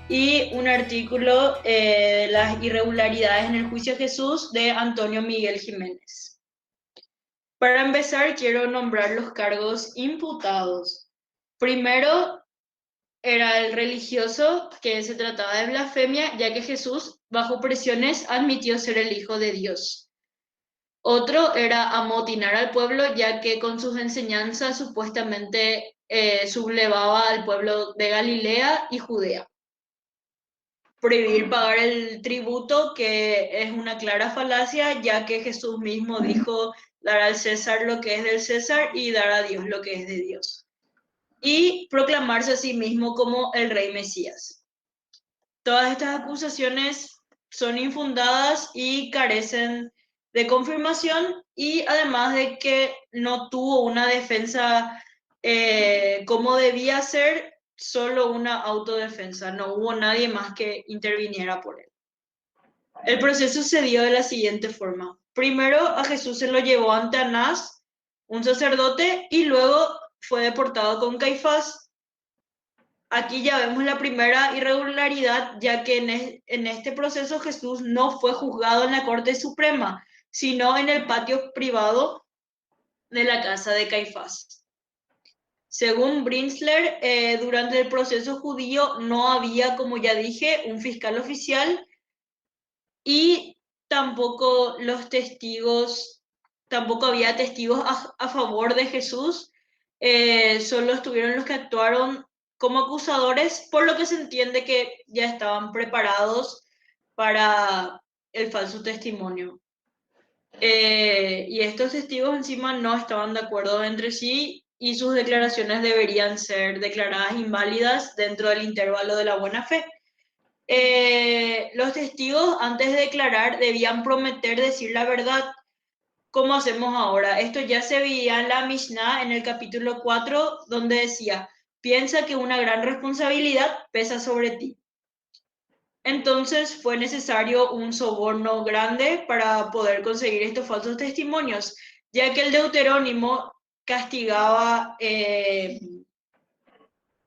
y un artículo de las irregularidades en el juicio a Jesús de Antonio Miguel Jiménez. Para empezar, quiero nombrar los cargos imputados. Primero era el religioso, que se trataba de blasfemia, ya que Jesús, bajo presiones, admitió ser el Hijo de Dios. Otro era amotinar al pueblo, ya que con sus enseñanzas supuestamente sublevaba al pueblo de Galilea y Judea. Prohibir pagar el tributo, que es una clara falacia, ya que Jesús mismo dijo dar al César lo que es del César y dar a Dios lo que es de Dios. Y proclamarse a sí mismo como el rey Mesías. Todas estas acusaciones son infundadas y carecen de confirmación, y además de que no tuvo una defensa como debía ser, solo una autodefensa, no hubo nadie más que interviniera por él. El proceso se dio de la siguiente forma. Primero a Jesús se lo llevó ante Anás, un sacerdote, y luego fue deportado con Caifás. Aquí ya vemos la primera irregularidad, ya que en este proceso Jesús no fue juzgado en la Corte Suprema, sino en el patio privado de la casa de Caifás. Según Brinsler, durante el proceso judío no había, como ya dije, un fiscal oficial, y tampoco los testigos, tampoco había testigos a favor de Jesús, solo estuvieron los que actuaron como acusadores, por lo que se entiende que ya estaban preparados para el falso testimonio. Y estos testigos encima no estaban de acuerdo entre sí, y sus declaraciones deberían ser declaradas inválidas dentro del intervalo de la buena fe. Los testigos, antes de declarar, debían prometer decir la verdad, como hacemos ahora. Esto ya se veía en la Mishnah, en el capítulo 4, donde decía: piensa que una gran responsabilidad pesa sobre ti. Entonces fue necesario un soborno grande para poder conseguir estos falsos testimonios, ya que el Deuterónimo castigaba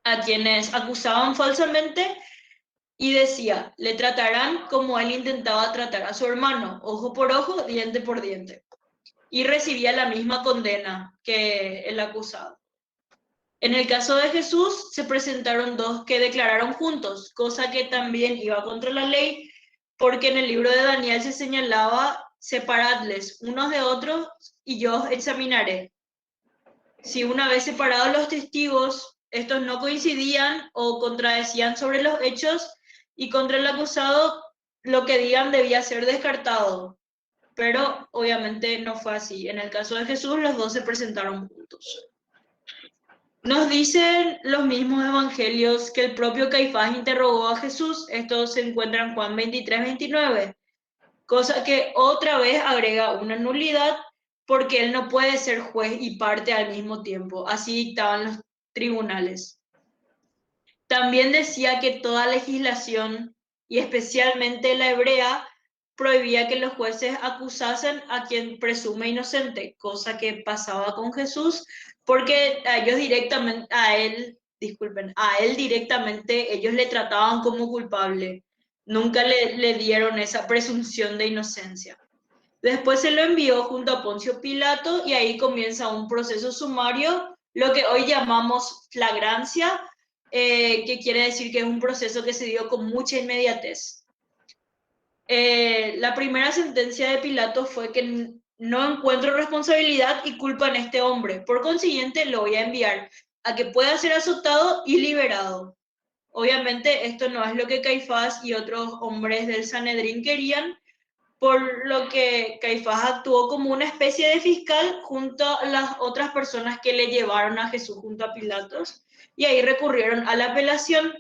a quienes acusaban falsamente, y decía: le tratarán como él intentaba tratar a su hermano, ojo por ojo, diente por diente. Y recibía la misma condena que el acusado. En el caso de Jesús, se presentaron dos que declararon juntos, cosa que también iba contra la ley, porque en el libro de Daniel se señalaba: separadles unos de otros y yo os examinaré. Si una vez separados los testigos, estos no coincidían o contradecían sobre los hechos, y contra el acusado lo que digan debía ser descartado. Pero obviamente no fue así. En el caso de Jesús, los dos se presentaron juntos. Nos dicen los mismos evangelios que el propio Caifás interrogó a Jesús. Esto se encuentra en Juan 23-29, cosa que otra vez agrega una nulidad, porque él no puede ser juez y parte al mismo tiempo. Así dictaban los tribunales. También decía que toda legislación, y especialmente la hebrea, prohibía que los jueces acusasen a quien presume inocente, cosa que pasaba con Jesús, porque a ellos directamente, a él directamente ellos le trataban como culpable. Nunca le dieron esa presunción de inocencia. Después se lo envió junto a Poncio Pilato, y ahí comienza un proceso sumario, lo que hoy llamamos flagrancia, que quiere decir que es un proceso que se dio con mucha inmediatez. La primera sentencia de Pilato fue que no encuentro responsabilidad y culpa en este hombre, por consiguiente lo voy a enviar a que pueda ser azotado y liberado. Obviamente esto no es lo que Caifás y otros hombres del Sanedrín querían, por lo que Caifás actuó como una especie de fiscal junto a las otras personas que le llevaron a Jesús junto a Pilatos, y ahí recurrieron a la apelación.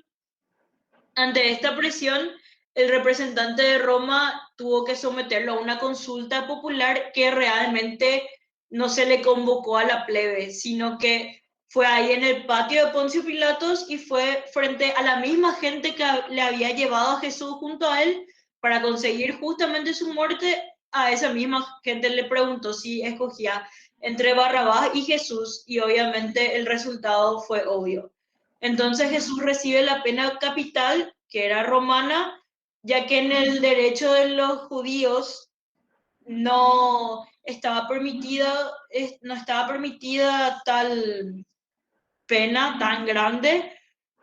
Ante esta presión, el representante de Roma tuvo que someterlo a una consulta popular, que realmente no se le convocó a la plebe, sino que fue ahí en el patio de Poncio Pilatos, y fue frente a la misma gente que le había llevado a Jesús junto a él para conseguir justamente su muerte. A esa misma gente le preguntó si escogía entre Barrabás y Jesús, y obviamente el resultado fue obvio. Entonces Jesús recibe la pena capital, que era romana, ya que en el derecho de los judíos no estaba permitida tal pena tan grande.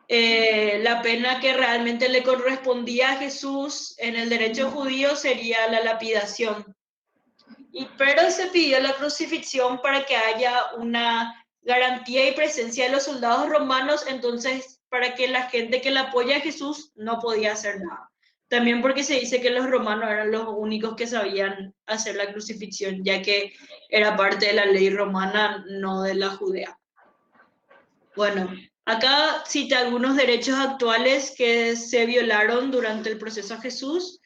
La pena que realmente le correspondía a Jesús en el derecho judío sería la lapidación. Pero se pidió la crucifixión para que haya una garantía y presencia de los soldados romanos, entonces para que la gente que le apoya a Jesús no podía hacer nada. También porque se dice que los romanos eran los únicos que sabían hacer la crucifixión, ya que era parte de la ley romana, no de la judea. Bueno, acá cita algunos derechos actuales que se violaron durante el proceso a Jesús.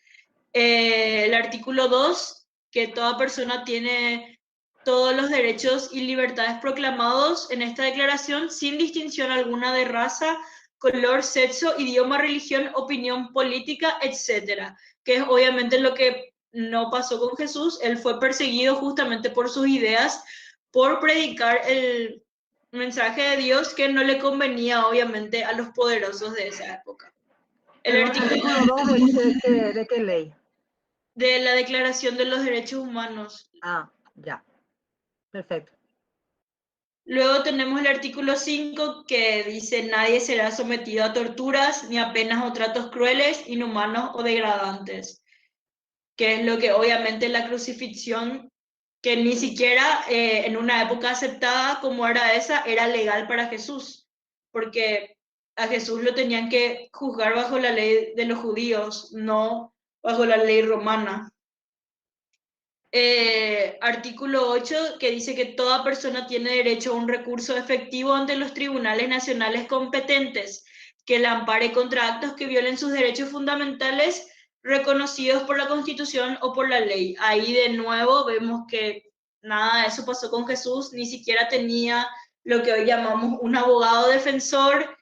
El artículo 2, que toda persona tiene todos los derechos y libertades proclamados en esta declaración sin distinción alguna de raza, color, sexo, idioma, religión, opinión política, etcétera, que es obviamente lo que no pasó con Jesús. Él fue perseguido justamente por sus ideas, por predicar el mensaje de Dios que no le convenía obviamente a los poderosos de esa época. El Perdón, artículo 2 de qué ley? De la Declaración de los Derechos Humanos. Ah, ya. Perfecto. Luego tenemos el artículo 5 que dice nadie será sometido a torturas ni a penas o tratos crueles, inhumanos o degradantes, que es lo que obviamente la crucifixión, que ni siquiera en una época aceptada como era esa, era legal para Jesús, porque a Jesús lo tenían que juzgar bajo la ley de los judíos, no bajo la ley romana. Artículo 8, que dice que toda persona tiene derecho a un recurso efectivo ante los tribunales nacionales competentes que la ampare contra actos que violen sus derechos fundamentales reconocidos por la Constitución o por la ley. Ahí de nuevo vemos que nada de eso pasó con Jesús, ni siquiera tenía lo que hoy llamamos un abogado defensor.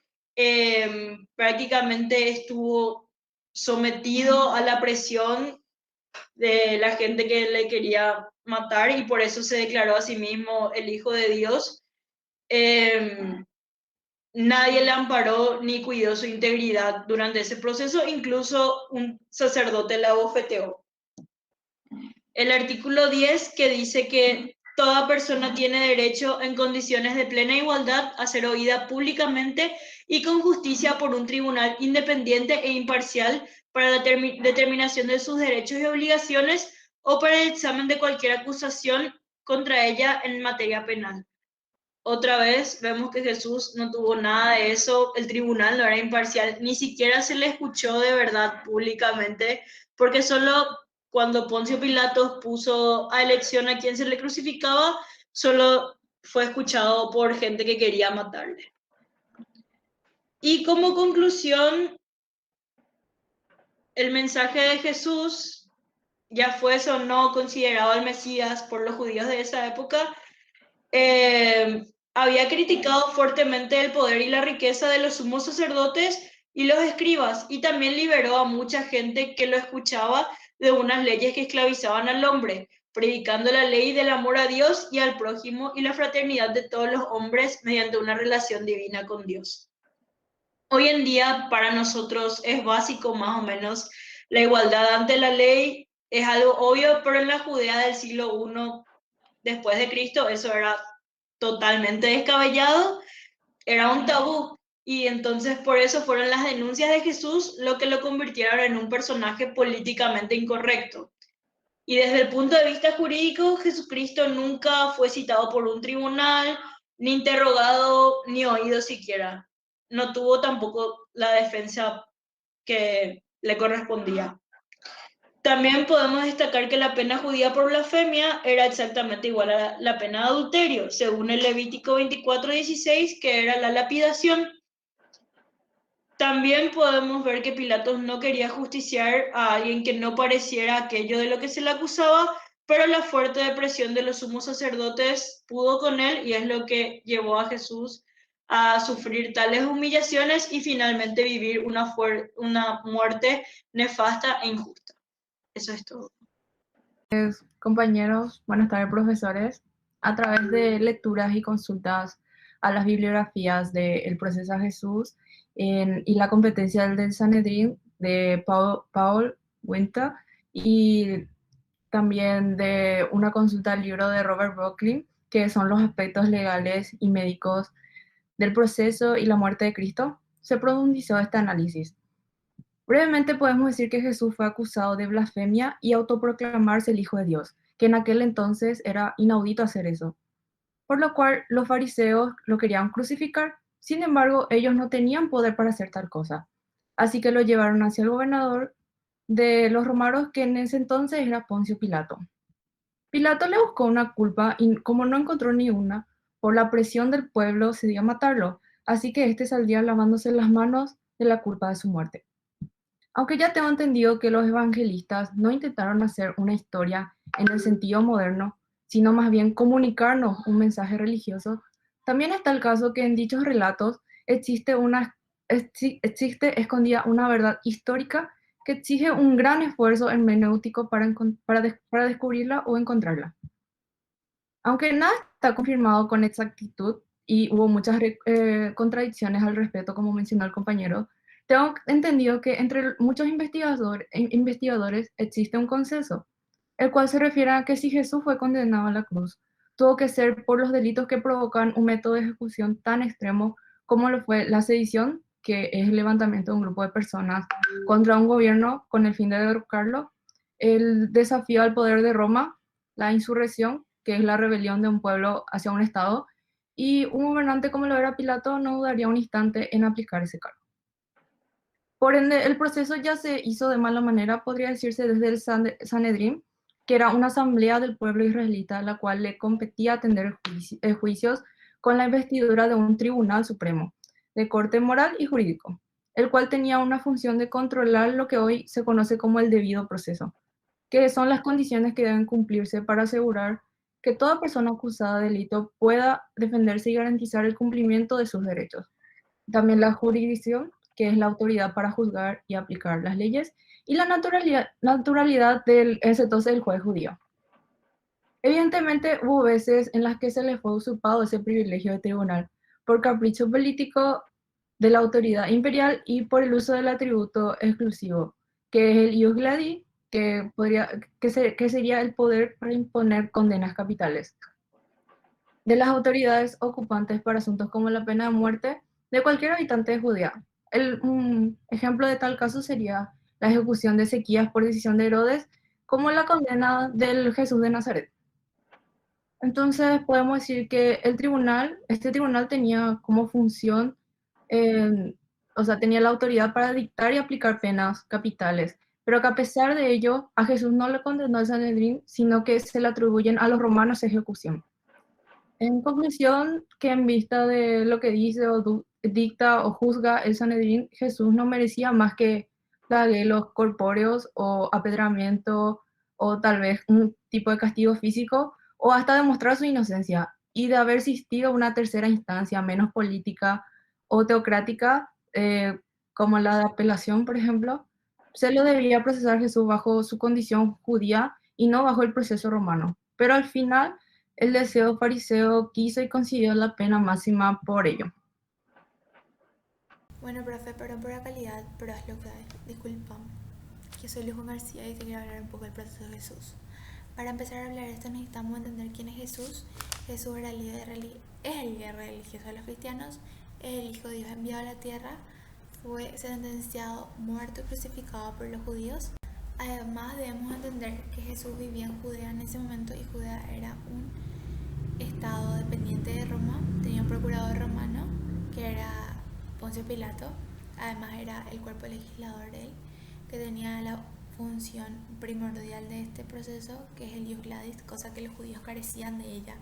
Prácticamente estuvo sometido a la presión de la gente que le quería matar y por eso se declaró a sí mismo el Hijo de Dios. Nadie le amparó ni cuidó su integridad durante ese proceso, incluso un sacerdote la abofeteó. El artículo 10 que dice que toda persona tiene derecho en condiciones de plena igualdad a ser oída públicamente y con justicia por un tribunal independiente e imparcial para la determinación de sus derechos y obligaciones o para el examen de cualquier acusación contra ella en materia penal. Otra vez vemos que Jesús no tuvo nada de eso, el tribunal no era imparcial, ni siquiera se le escuchó de verdad públicamente, porque solo cuando Poncio Pilatos puso a elección a quien se le crucificaba, solo fue escuchado por gente que quería matarle. Y como conclusión, el mensaje de Jesús, ya fuese o no considerado el Mesías por los judíos de esa época, había criticado fuertemente el poder y la riqueza de los sumos sacerdotes y los escribas, y también liberó a mucha gente que lo escuchaba de unas leyes que esclavizaban al hombre, predicando la ley del amor a Dios y al prójimo y la fraternidad de todos los hombres mediante una relación divina con Dios. Hoy en día para nosotros es básico más o menos la igualdad ante la ley, es algo obvio, pero en la Judea del siglo I después de Cristo eso era totalmente descabellado, era un tabú. Y entonces por eso fueron las denuncias de Jesús lo que lo convirtieron en un personaje políticamente incorrecto. Y desde el punto de vista jurídico, Jesucristo nunca fue citado por un tribunal, ni interrogado, ni oído siquiera. No tuvo tampoco la defensa que le correspondía. También podemos destacar que la pena judía por blasfemia era exactamente igual a la pena de adulterio, según el Levítico 24:16, que era la lapidación. También podemos ver que Pilatos no quería justiciar a alguien que no pareciera aquello de lo que se le acusaba, pero la fuerte presión de los sumos sacerdotes pudo con él y es lo que llevó a Jesús a sufrir tales humillaciones y finalmente vivir una muerte nefasta e injusta. Eso es todo. Compañeros, buenas tardes, profesores. A través de lecturas y consultas a las bibliografías del proceso a Jesús, y la competencia del Sanedrín de Paul Winter, y también de una consulta al libro de Robert Brooklyn, que son los aspectos legales y médicos del proceso y la muerte de Cristo, se profundizó este análisis. Brevemente podemos decir que Jesús fue acusado de blasfemia y autoproclamarse el Hijo de Dios, que en aquel entonces era inaudito hacer eso, por lo cual los fariseos lo querían crucificar. Sin embargo, ellos no tenían poder para hacer tal cosa, así que lo llevaron hacia el gobernador de los romanos, que en ese entonces era Poncio Pilato. Pilato le buscó una culpa y como no encontró ni una, por la presión del pueblo se dio a matarlo, así que este saldría lavándose las manos de la culpa de su muerte. Aunque ya tengo entendido que los evangelistas no intentaron hacer una historia en el sentido moderno, sino más bien comunicarnos un mensaje religioso, también está el caso que en dichos relatos existe escondida una verdad histórica que exige un gran esfuerzo hermenéutico para descubrirla o encontrarla. Aunque nada está confirmado con exactitud y hubo muchas contradicciones al respecto, como mencionó el compañero, tengo entendido que entre muchos investigadores existe un consenso, el cual se refiere a que si Jesús fue condenado a la cruz, tuvo que ser por los delitos que provocan un método de ejecución tan extremo como lo fue la sedición, que es el levantamiento de un grupo de personas contra un gobierno con el fin de derrocarlo, el desafío al poder de Roma, la insurrección, que es la rebelión de un pueblo hacia un Estado, y un gobernante como lo era Pilato no dudaría un instante en aplicar ese cargo. Por ende, el proceso ya se hizo de mala manera, podría decirse desde el Sanedrín, que era una asamblea del pueblo israelita a la cual le competía atender juicios con la investidura de un tribunal supremo, de corte moral y jurídico, el cual tenía una función de controlar lo que hoy se conoce como el debido proceso, que son las condiciones que deben cumplirse para asegurar que toda persona acusada de delito pueda defenderse y garantizar el cumplimiento de sus derechos. También la jurisdicción, que es la autoridad para juzgar y aplicar las leyes, y la naturalidad del ese entonces el juez judío. Evidentemente hubo veces en las que se le fue usurpado ese privilegio de tribunal por capricho político de la autoridad imperial y por el uso del atributo exclusivo, que es el ius gladi, que sería el poder para imponer condenas capitales de las autoridades ocupantes para asuntos como la pena de muerte de cualquier habitante de Judea. Un ejemplo de tal caso sería la ejecución de Ezequías por decisión de Herodes, como la condena del Jesús de Nazaret. Entonces podemos decir que este tribunal tenía como función, tenía la autoridad para dictar y aplicar penas capitales, pero que a pesar de ello, a Jesús no le condenó el Sanedrín, sino que se le atribuyen a los romanos ejecución. En conclusión, que en vista de lo que dice o dicta o juzga el Sanedrín, Jesús no merecía más que flagelos corpóreos o apedramiento o tal vez un tipo de castigo físico o hasta demostrar su inocencia, y de haber existido una tercera instancia menos política o teocrática, como la de apelación, por ejemplo, se lo debía procesar Jesús bajo su condición judía y no bajo el proceso romano. Pero al final el deseo fariseo quiso y consiguió la pena máxima por ello. Bueno, profe, perdón por la calidad, pero es lo que hay. Disculpa. Yo soy Luis Juan García y te quiero hablar un poco del proceso de Jesús. Para empezar a hablar de esto necesitamos entender quién es Jesús. Jesús era es el líder religioso de los cristianos, es el Hijo de Dios enviado a la tierra, fue sentenciado, muerto y crucificado por los judíos. Además debemos entender que Jesús vivía en Judea en ese momento y Judea era un estado dependiente de Roma, tenía un procurador romano que era Poncio Pilato, además era el cuerpo legislador de él, que tenía la función primordial de este proceso, que es el ius gladis, cosa que los judíos carecían de ella.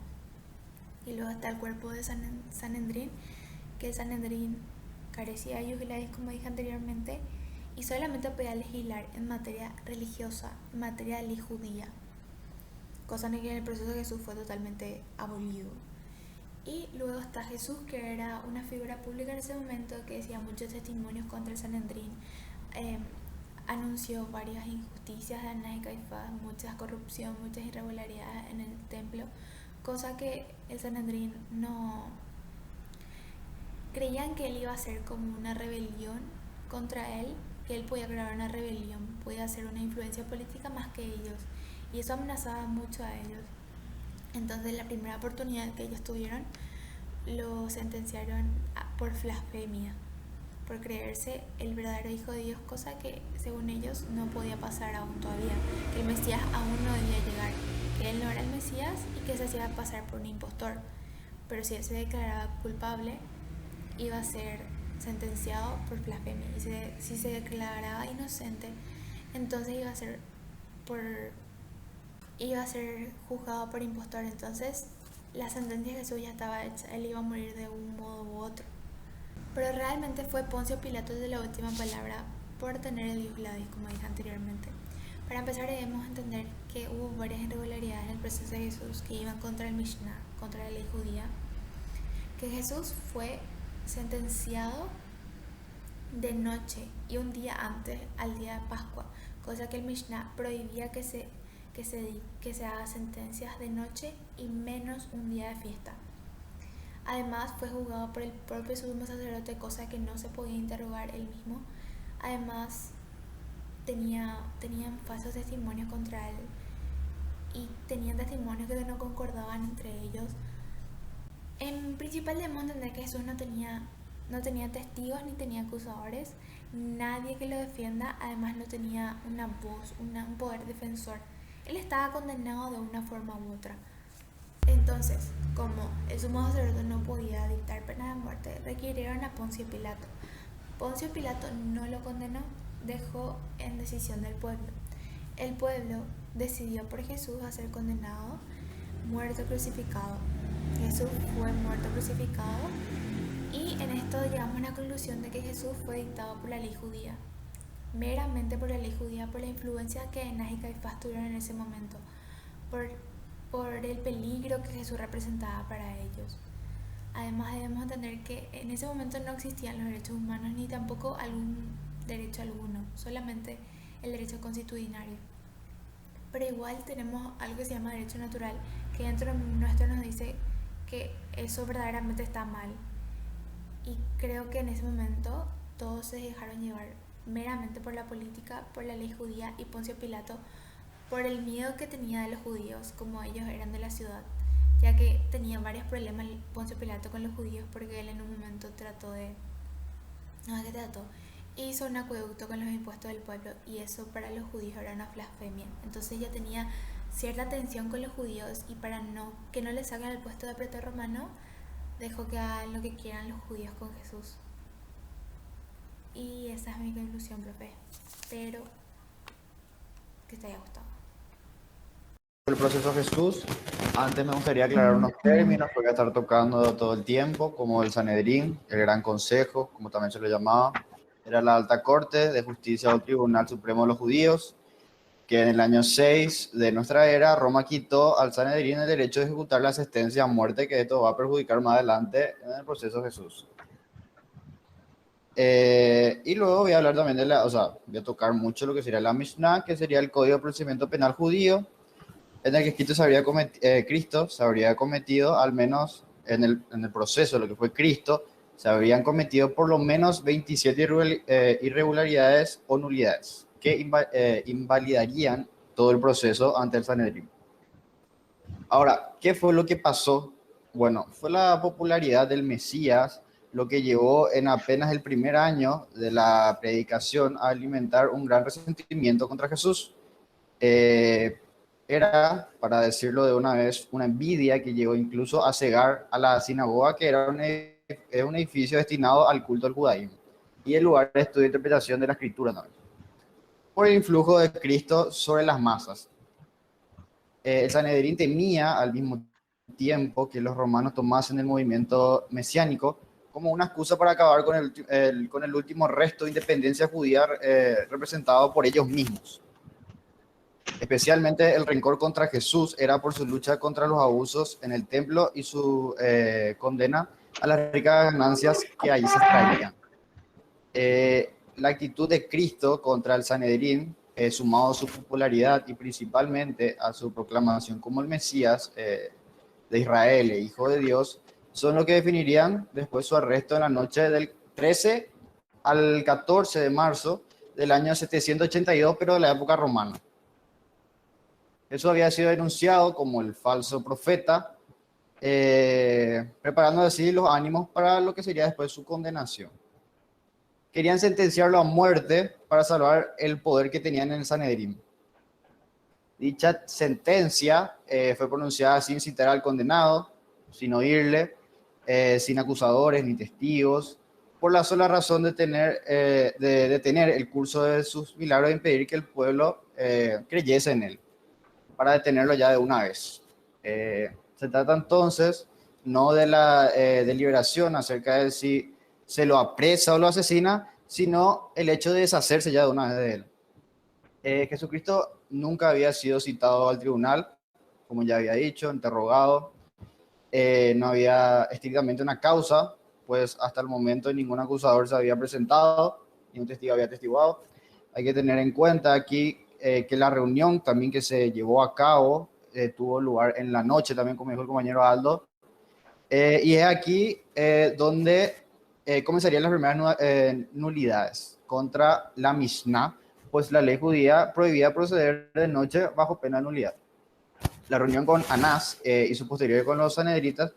Y luego está el cuerpo de Sanedrín, que el Sanedrín carecía de ius gladis, como dije anteriormente, y solamente podía legislar en materia religiosa, en materia de ley judía, cosa en que en el proceso de Jesús fue totalmente abolido. Y luego está Jesús, que era una figura pública en ese momento, que decía muchos testimonios contra el Sanedrín, anunció varias injusticias de Anás y Caifás, mucha corrupción, muchas irregularidades en el templo, cosa que el Sanedrín no creían que él iba a ser como una rebelión contra él, que él podía crear una rebelión, podía hacer una influencia política más que ellos, y eso amenazaba mucho a ellos. Entonces, la primera oportunidad que ellos tuvieron, lo sentenciaron por blasfemia, por creerse el verdadero Hijo de Dios, cosa que según ellos no podía pasar aún todavía, que el Mesías aún no debía llegar, que él no era el Mesías y que se hacía pasar por un impostor. Pero si él se declaraba culpable, iba a ser sentenciado por blasfemia, y si se declaraba inocente, entonces iba a ser juzgado por impostor. Entonces la sentencia de Jesús ya estaba hecha, él iba a morir de un modo u otro. Pero realmente fue Poncio Pilato de la última palabra por tener el Ius Gladis, como dije anteriormente. Para empezar, debemos entender que hubo varias irregularidades en el proceso de Jesús que iban contra el Mishnah, contra la ley judía, que Jesús fue sentenciado de noche y un día antes al día de Pascua, cosa que el Mishnah prohibía que se haga sentencias de noche y menos un día de fiesta. Además, fue juzgado por el propio sumo sacerdote, cosa que no se podía interrogar él mismo. Además, tenían falsos testimonios contra él y tenían testimonios que no concordaban entre ellos. En principal debemos entender que Jesús no tenía testigos ni tenía acusadores, nadie que lo defienda, además no tenía una voz, un poder defensor. Él estaba condenado de una forma u otra. Entonces, como el sumo sacerdote no podía dictar pena de muerte, requirieron a Poncio Pilato. Poncio Pilato no lo condenó, dejó en decisión del pueblo. El pueblo decidió por Jesús a ser condenado, muerto, crucificado. Jesús fue muerto, crucificado, y en esto llegamos a la conclusión de que Jesús fue dictado por la ley judía, meramente por la ley judía, por la influencia que Anás y Caifás tuvieron en ese momento, por el peligro que Jesús representaba para ellos. Además, debemos entender que en ese momento no existían los derechos humanos ni tampoco algún derecho alguno, solamente el derecho consuetudinario. Pero igual tenemos algo que se llama derecho natural, que dentro nuestro nos dice que eso verdaderamente está mal. Y creo que en ese momento todos se dejaron llevar meramente por la política, por la ley judía, y Poncio Pilato por el miedo que tenía de los judíos, como ellos eran de la ciudad, ya que tenía varios problemas Poncio Pilato con los judíos, porque él en un momento hizo un acueducto con los impuestos del pueblo, y eso para los judíos era una blasfemia. Entonces ya tenía cierta tensión con los judíos, y para que no le saquen el puesto de pretor romano, dejó que hagan lo que quieran los judíos con Jesús. Y esa es mi conclusión, profe. Espero que te haya gustado. El proceso de Jesús, antes me gustaría aclarar unos términos que voy a estar tocando todo el tiempo, como el Sanedrín, el Gran Consejo, como también se le llamaba. Era la alta corte de justicia o Tribunal Supremo de los Judíos, que en el año 6 de nuestra era, Roma quitó al Sanedrín el derecho de ejecutar la sentencia a muerte, que esto va a perjudicar más adelante en el proceso de Jesús. Y luego voy a hablar también voy a tocar mucho lo que sería la Mishnah, que sería el Código de Procedimiento Penal Judío, en el que Cristo se habría cometido, al menos en el proceso de lo que fue Cristo, se habrían cometido por lo menos 27 irregularidades o nulidades que invalidarían todo el proceso ante el Sanedrín. Ahora, ¿qué fue lo que pasó? Bueno, fue la popularidad del Mesías lo que llevó en apenas el primer año de la predicación a alimentar un gran resentimiento contra Jesús. Era, para decirlo de una vez, una envidia que llegó incluso a cegar a la sinagoga, que era un edificio destinado al culto al judaísmo y el lugar de estudio e interpretación de la escritura también, por el influjo de Cristo sobre las masas. El Sanedrín temía al mismo tiempo que los romanos tomasen el movimiento mesiánico como una excusa para acabar con el último resto de independencia judía representado por ellos mismos. Especialmente el rencor contra Jesús era por su lucha contra los abusos en el templo y su condena a las ricas ganancias que ahí se extraían. La actitud de Cristo contra el Sanedrín, sumado a su popularidad y principalmente a su proclamación como el Mesías de Israel e Hijo de Dios, son los que definirían después su arresto en la noche del 13 al 14 de marzo del año 782, pero de la época romana. Jesús había sido denunciado como el falso profeta, preparando así los ánimos para lo que sería después su condenación. Querían sentenciarlo a muerte para salvar el poder que tenían en el Sanedrín. Dicha sentencia fue pronunciada sin citar al condenado, sin oírle, sin acusadores ni testigos, por la sola razón de detener el curso de sus milagros e impedir que el pueblo creyese en él, para detenerlo ya de una vez. Se trata entonces no de la deliberación acerca de si se lo apresa o lo asesina, sino el hecho de deshacerse ya de una vez de él. Jesucristo nunca había sido citado al tribunal, como ya había dicho, interrogado. No había estrictamente una causa, pues hasta el momento ningún acusador se había presentado, ni un testigo había testiguado. Hay que tener en cuenta aquí que la reunión también que se llevó a cabo tuvo lugar en la noche, también como dijo el compañero Aldo, y es aquí donde comenzarían las primeras nulidades contra la Mishnah, pues la ley judía prohibía proceder de noche bajo pena de nulidad. La reunión con Anás y su posterior con los sanedritas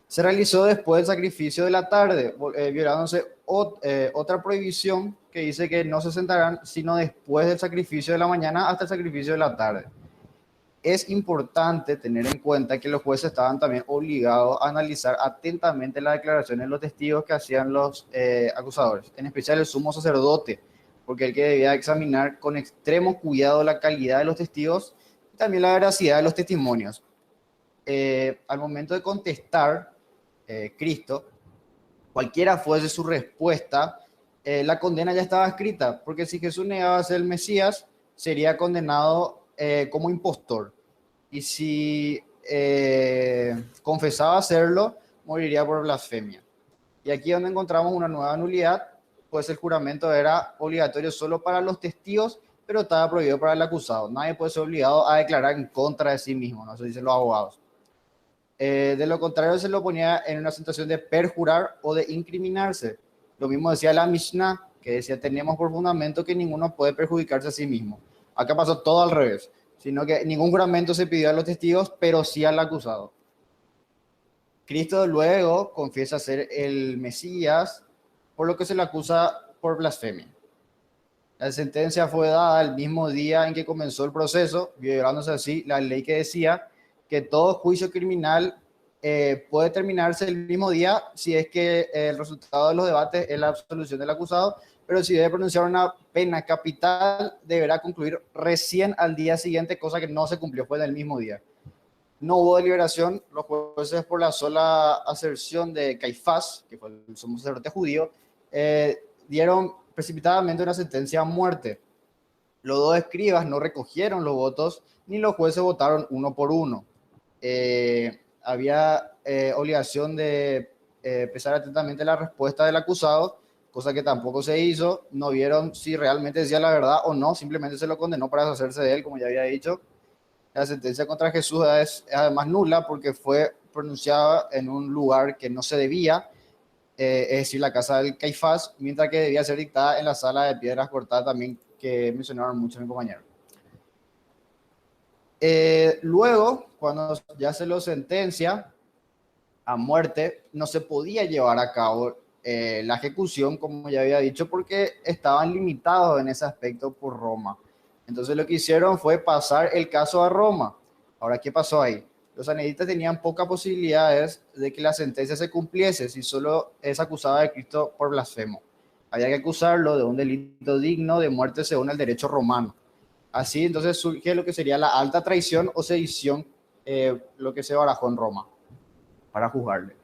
se realizó después del sacrificio de la tarde, violándose otra prohibición que dice que no se sentarán sino después del sacrificio de la mañana hasta el sacrificio de la tarde. Es importante tener en cuenta que los jueces estaban también obligados a analizar atentamente las declaraciones de los testigos que hacían los acusadores, en especial el sumo sacerdote, porque el que debía examinar con extremo cuidado la calidad de los testigos y también la veracidad de los testimonios. Al momento de contestar Cristo, cualquiera fuese su respuesta, la condena ya estaba escrita, porque si Jesús negaba ser el Mesías, sería condenado como impostor. Y si confesaba hacerlo, moriría por blasfemia. Y aquí es donde encontramos una nueva nulidad, pues el juramento era obligatorio solo para los testigos, pero estaba prohibido para el acusado. Nadie puede ser obligado a declarar en contra de sí mismo, ¿no? Eso dicen los abogados. De lo contrario, se lo ponía en una situación de perjurar o de incriminarse. Lo mismo decía la Mishnah, que decía, tenemos por fundamento que ninguno puede perjudicarse a sí mismo. Acá pasó todo al revés, sino que ningún juramento se pidió a los testigos, pero sí al acusado. Cristo luego confiesa ser el Mesías, por lo que se le acusa por blasfemia. La sentencia fue dada el mismo día en que comenzó el proceso, violándose así la ley que decía que todo juicio criminal puede terminarse el mismo día si es que el resultado de los debates es la absolución del acusado, pero si debe pronunciar una pena capital, deberá concluir recién al día siguiente, cosa que no se cumplió, fue en el mismo día. No hubo deliberación, los jueces, por la sola aserción de Caifás, que fue el sumo sacerdote judío, dieron precipitadamente una sentencia a muerte. Los dos escribas no recogieron los votos, ni los jueces votaron uno por uno. Había obligación de pesar atentamente la respuesta del acusado, cosa que tampoco se hizo. No vieron si realmente decía la verdad o no, simplemente se lo condenó para deshacerse de él, como ya había dicho. La sentencia contra Jesús es además nula porque fue pronunciada en un lugar que no se debía, es decir, la casa del Caifás, mientras que debía ser dictada en la sala de piedras cortadas también, que mencionaron muchos mis compañeros. Luego, cuando ya se lo sentencia a muerte, no se podía llevar a cabo la ejecución, como ya había dicho, porque estaban limitados en ese aspecto por Roma. Entonces lo que hicieron fue pasar el caso a Roma. Ahora, ¿qué pasó ahí? Los sanhedritas tenían pocas posibilidades de que la sentencia se cumpliese si solo es acusado de Cristo por blasfemo. Había que acusarlo de un delito digno de muerte según el derecho romano. Así, entonces surge lo que sería la alta traición o sedición, lo que se barajó en Roma para juzgarle.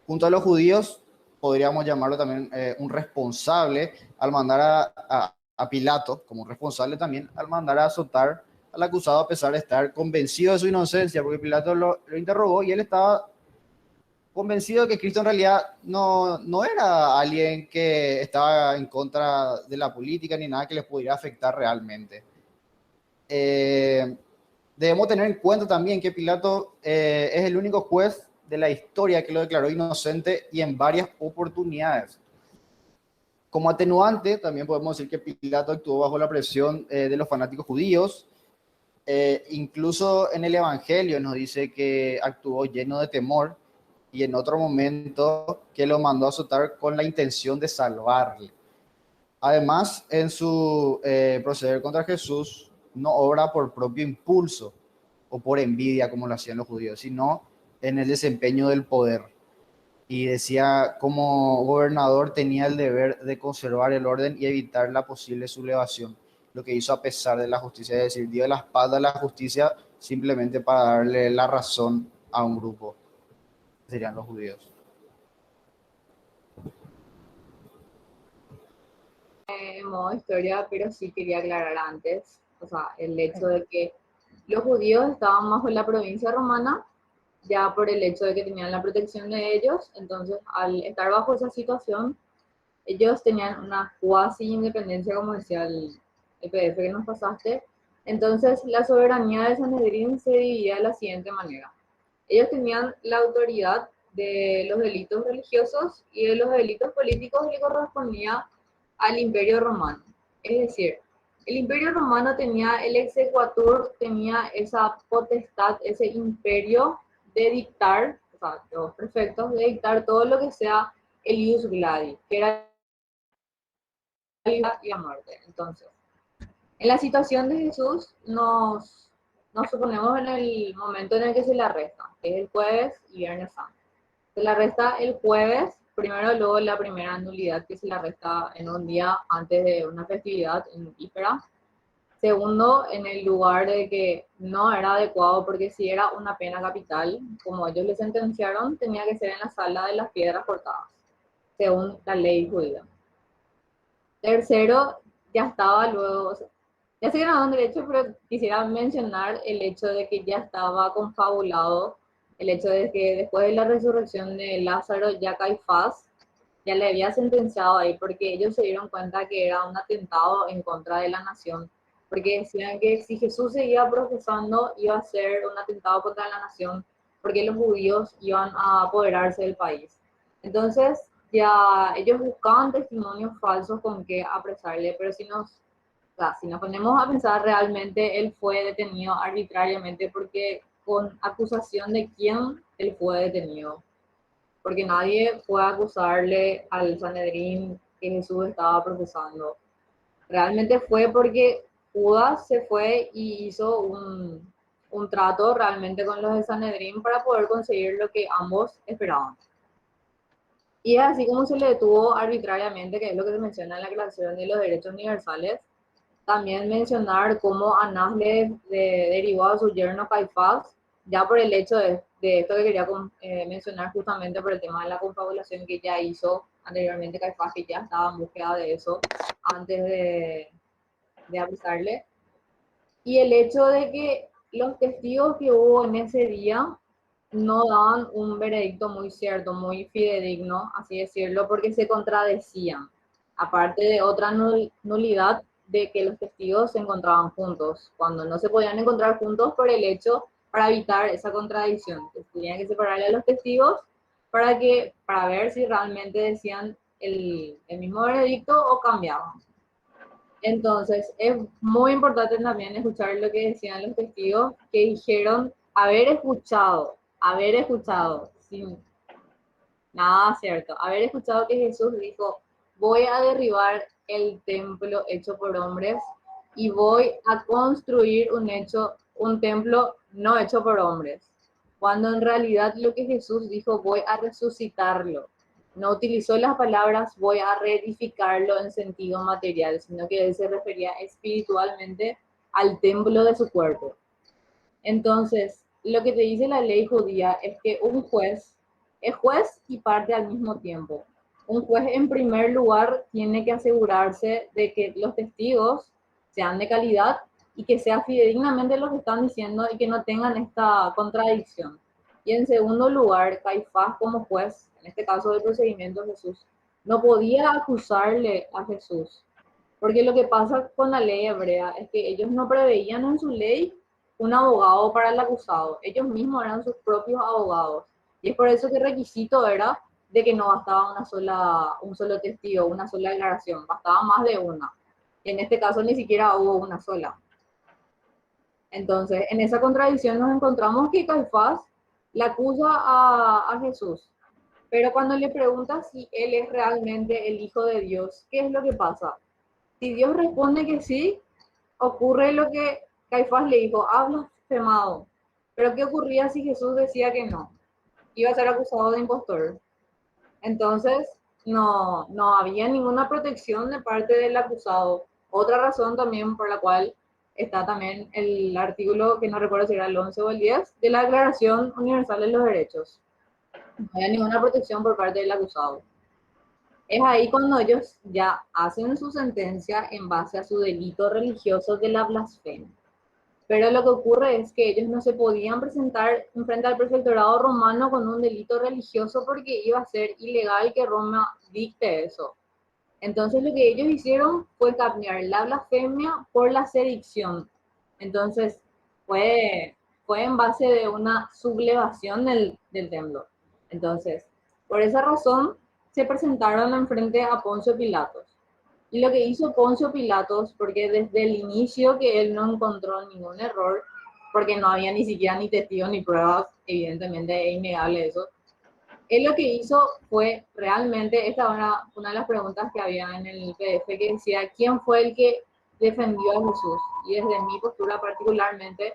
Junto a los judíos, podríamos llamarlo también un responsable al mandar a Pilato, como un responsable también, al mandar a azotar al acusado a pesar de estar convencido de su inocencia, porque Pilato lo interrogó y él estaba convencido de que Cristo en realidad no era alguien que estaba en contra de la política ni nada que les pudiera afectar realmente. Debemos tener en cuenta también que Pilato es el único juez de la historia que lo declaró inocente y en varias oportunidades. Como atenuante, también podemos decir que Pilato actuó bajo la presión de los fanáticos judíos. Incluso en el Evangelio nos dice que actuó lleno de temor y en otro momento que lo mandó a azotar con la intención de salvarle. Además, en su proceder contra Jesús, no obra por propio impulso o por envidia como lo hacían los judíos, sino en el desempeño del poder. Y decía, como gobernador tenía el deber de conservar el orden y evitar la posible sublevación, lo que hizo a pesar de la justicia, es decir, dio la espalda a la justicia simplemente para darle la razón a un grupo, que serían los judíos. En modo historia, pero sí quería aclarar antes, o sea, el hecho de que los judíos estaban bajo la provincia romana, ya por el hecho de que tenían la protección de ellos, entonces al estar bajo esa situación, ellos tenían una cuasi independencia, como decía el PDF que nos pasaste. Entonces la soberanía de Sanedrín se dividía de la siguiente manera. Ellos tenían la autoridad de los delitos religiosos y de los delitos políticos le correspondía al Imperio Romano. Es decir, el Imperio Romano tenía el exequatur, tenía esa potestad, ese imperio de dictar, o sea, los prefectos, de dictar todo lo que sea el ius gladi, que era la vida y la muerte. Entonces, en la situación de Jesús, nos suponemos en el momento en el que se le arresta, que es el jueves y viernes santo. Se le arresta el jueves, primero luego la primera nulidad que se le arresta en un día antes de una festividad, en víspera. Segundo, en el lugar de que no era adecuado, porque si era una pena capital, como ellos le sentenciaron, tenía que ser en la sala de las piedras cortadas, según la ley judía. Tercero, ya estaba luego, o sea, ya se grabó en derecho, pero quisiera mencionar el hecho de que ya estaba confabulado, el hecho de que después de la resurrección de Lázaro, ya Caifás ya le había sentenciado ahí, porque ellos se dieron cuenta que era un atentado en contra de la nación, porque decían que si Jesús seguía profesando, iba a ser un atentado contra la nación, porque los judíos iban a apoderarse del país. Entonces, ya ellos buscaban testimonios falsos con que apresarle, pero si nos ponemos a pensar, realmente él fue detenido arbitrariamente, porque con acusación de quién él fue detenido, porque nadie fue a acusarle al Sanedrín que Jesús estaba procesando. Realmente fue porque Judas se fue y hizo un trato realmente con los de Sanedrín para poder conseguir lo que ambos esperaban. Y es así como se le detuvo arbitrariamente, que es lo que se menciona en la Declaración de los Derechos Universales. También mencionar cómo Anás le derivó a su yerno Caifás, ya por el hecho de esto que quería mencionar, justamente por el tema de la confabulación que ya hizo anteriormente Caifás, que ya estaba en búsqueda de eso antes de avisarle. Y el hecho de que los testigos que hubo en ese día no daban un veredicto muy cierto, muy fidedigno, así decirlo, porque se contradecían, aparte de otra nulidad de que los testigos se encontraban juntos, cuando no se podían encontrar juntos por el hecho, para evitar esa contradicción, que tenían que separarle a los testigos para ver si realmente decían el mismo veredicto o cambiaban. Entonces, es muy importante también escuchar lo que decían los testigos, que dijeron haber escuchado, sin nada cierto, haber escuchado que Jesús dijo, voy a derribar el templo hecho por hombres y voy a construir un templo no hecho por hombres. Cuando en realidad lo que Jesús dijo, voy a resucitarlo. No utilizó las palabras voy a reedificarlo en sentido material, sino que él se refería espiritualmente al templo de su cuerpo. Entonces, lo que te dice la ley judía es que un juez es juez y parte al mismo tiempo. Un juez, en primer lugar, tiene que asegurarse de que los testigos sean de calidad y que sea fidedignamente lo que están diciendo y que no tengan esta contradicción. Y en segundo lugar, Caifás como juez, en este caso del procedimiento de Jesús, no podía acusarle a Jesús. Porque lo que pasa con la ley hebrea es que ellos no preveían en su ley un abogado para el acusado. Ellos mismos eran sus propios abogados. Y es por eso que el requisito era de que no bastaba un solo testigo, una sola declaración, bastaba más de una. Y en este caso ni siquiera hubo una sola. Entonces, en esa contradicción nos encontramos que Caifás le acusa a Jesús, pero cuando le pregunta si él es realmente el Hijo de Dios, ¿qué es lo que pasa? Si Dios responde que sí, ocurre lo que Caifás le dijo, has blasfemado. Pero ¿qué ocurría si Jesús decía que no? Iba a ser acusado de impostor. Entonces, no había ninguna protección de parte del acusado. Otra razón también por la cual está también el artículo, que no recuerdo si era el 11 o el 10, de la Declaración Universal de los Derechos. No había ninguna protección por parte del acusado. Es ahí cuando ellos ya hacen su sentencia en base a su delito religioso de la blasfemia. Pero lo que ocurre es que ellos no se podían presentar frente al prefectorado romano con un delito religioso porque iba a ser ilegal que Roma dicte eso. Entonces lo que ellos hicieron fue cambiar la blasfemia por la sedición. Entonces fue en base de una sublevación del templo. Entonces, por esa razón se presentaron enfrente a Poncio Pilatos. Y lo que hizo Poncio Pilatos, porque desde el inicio que él no encontró ningún error, porque no había ni siquiera ni testigos ni pruebas, evidentemente es innegable eso, él lo que hizo fue realmente, esta era una de las preguntas que había en el PDF que decía, ¿quién fue el que defendió a Jesús? Y desde mi postura particularmente,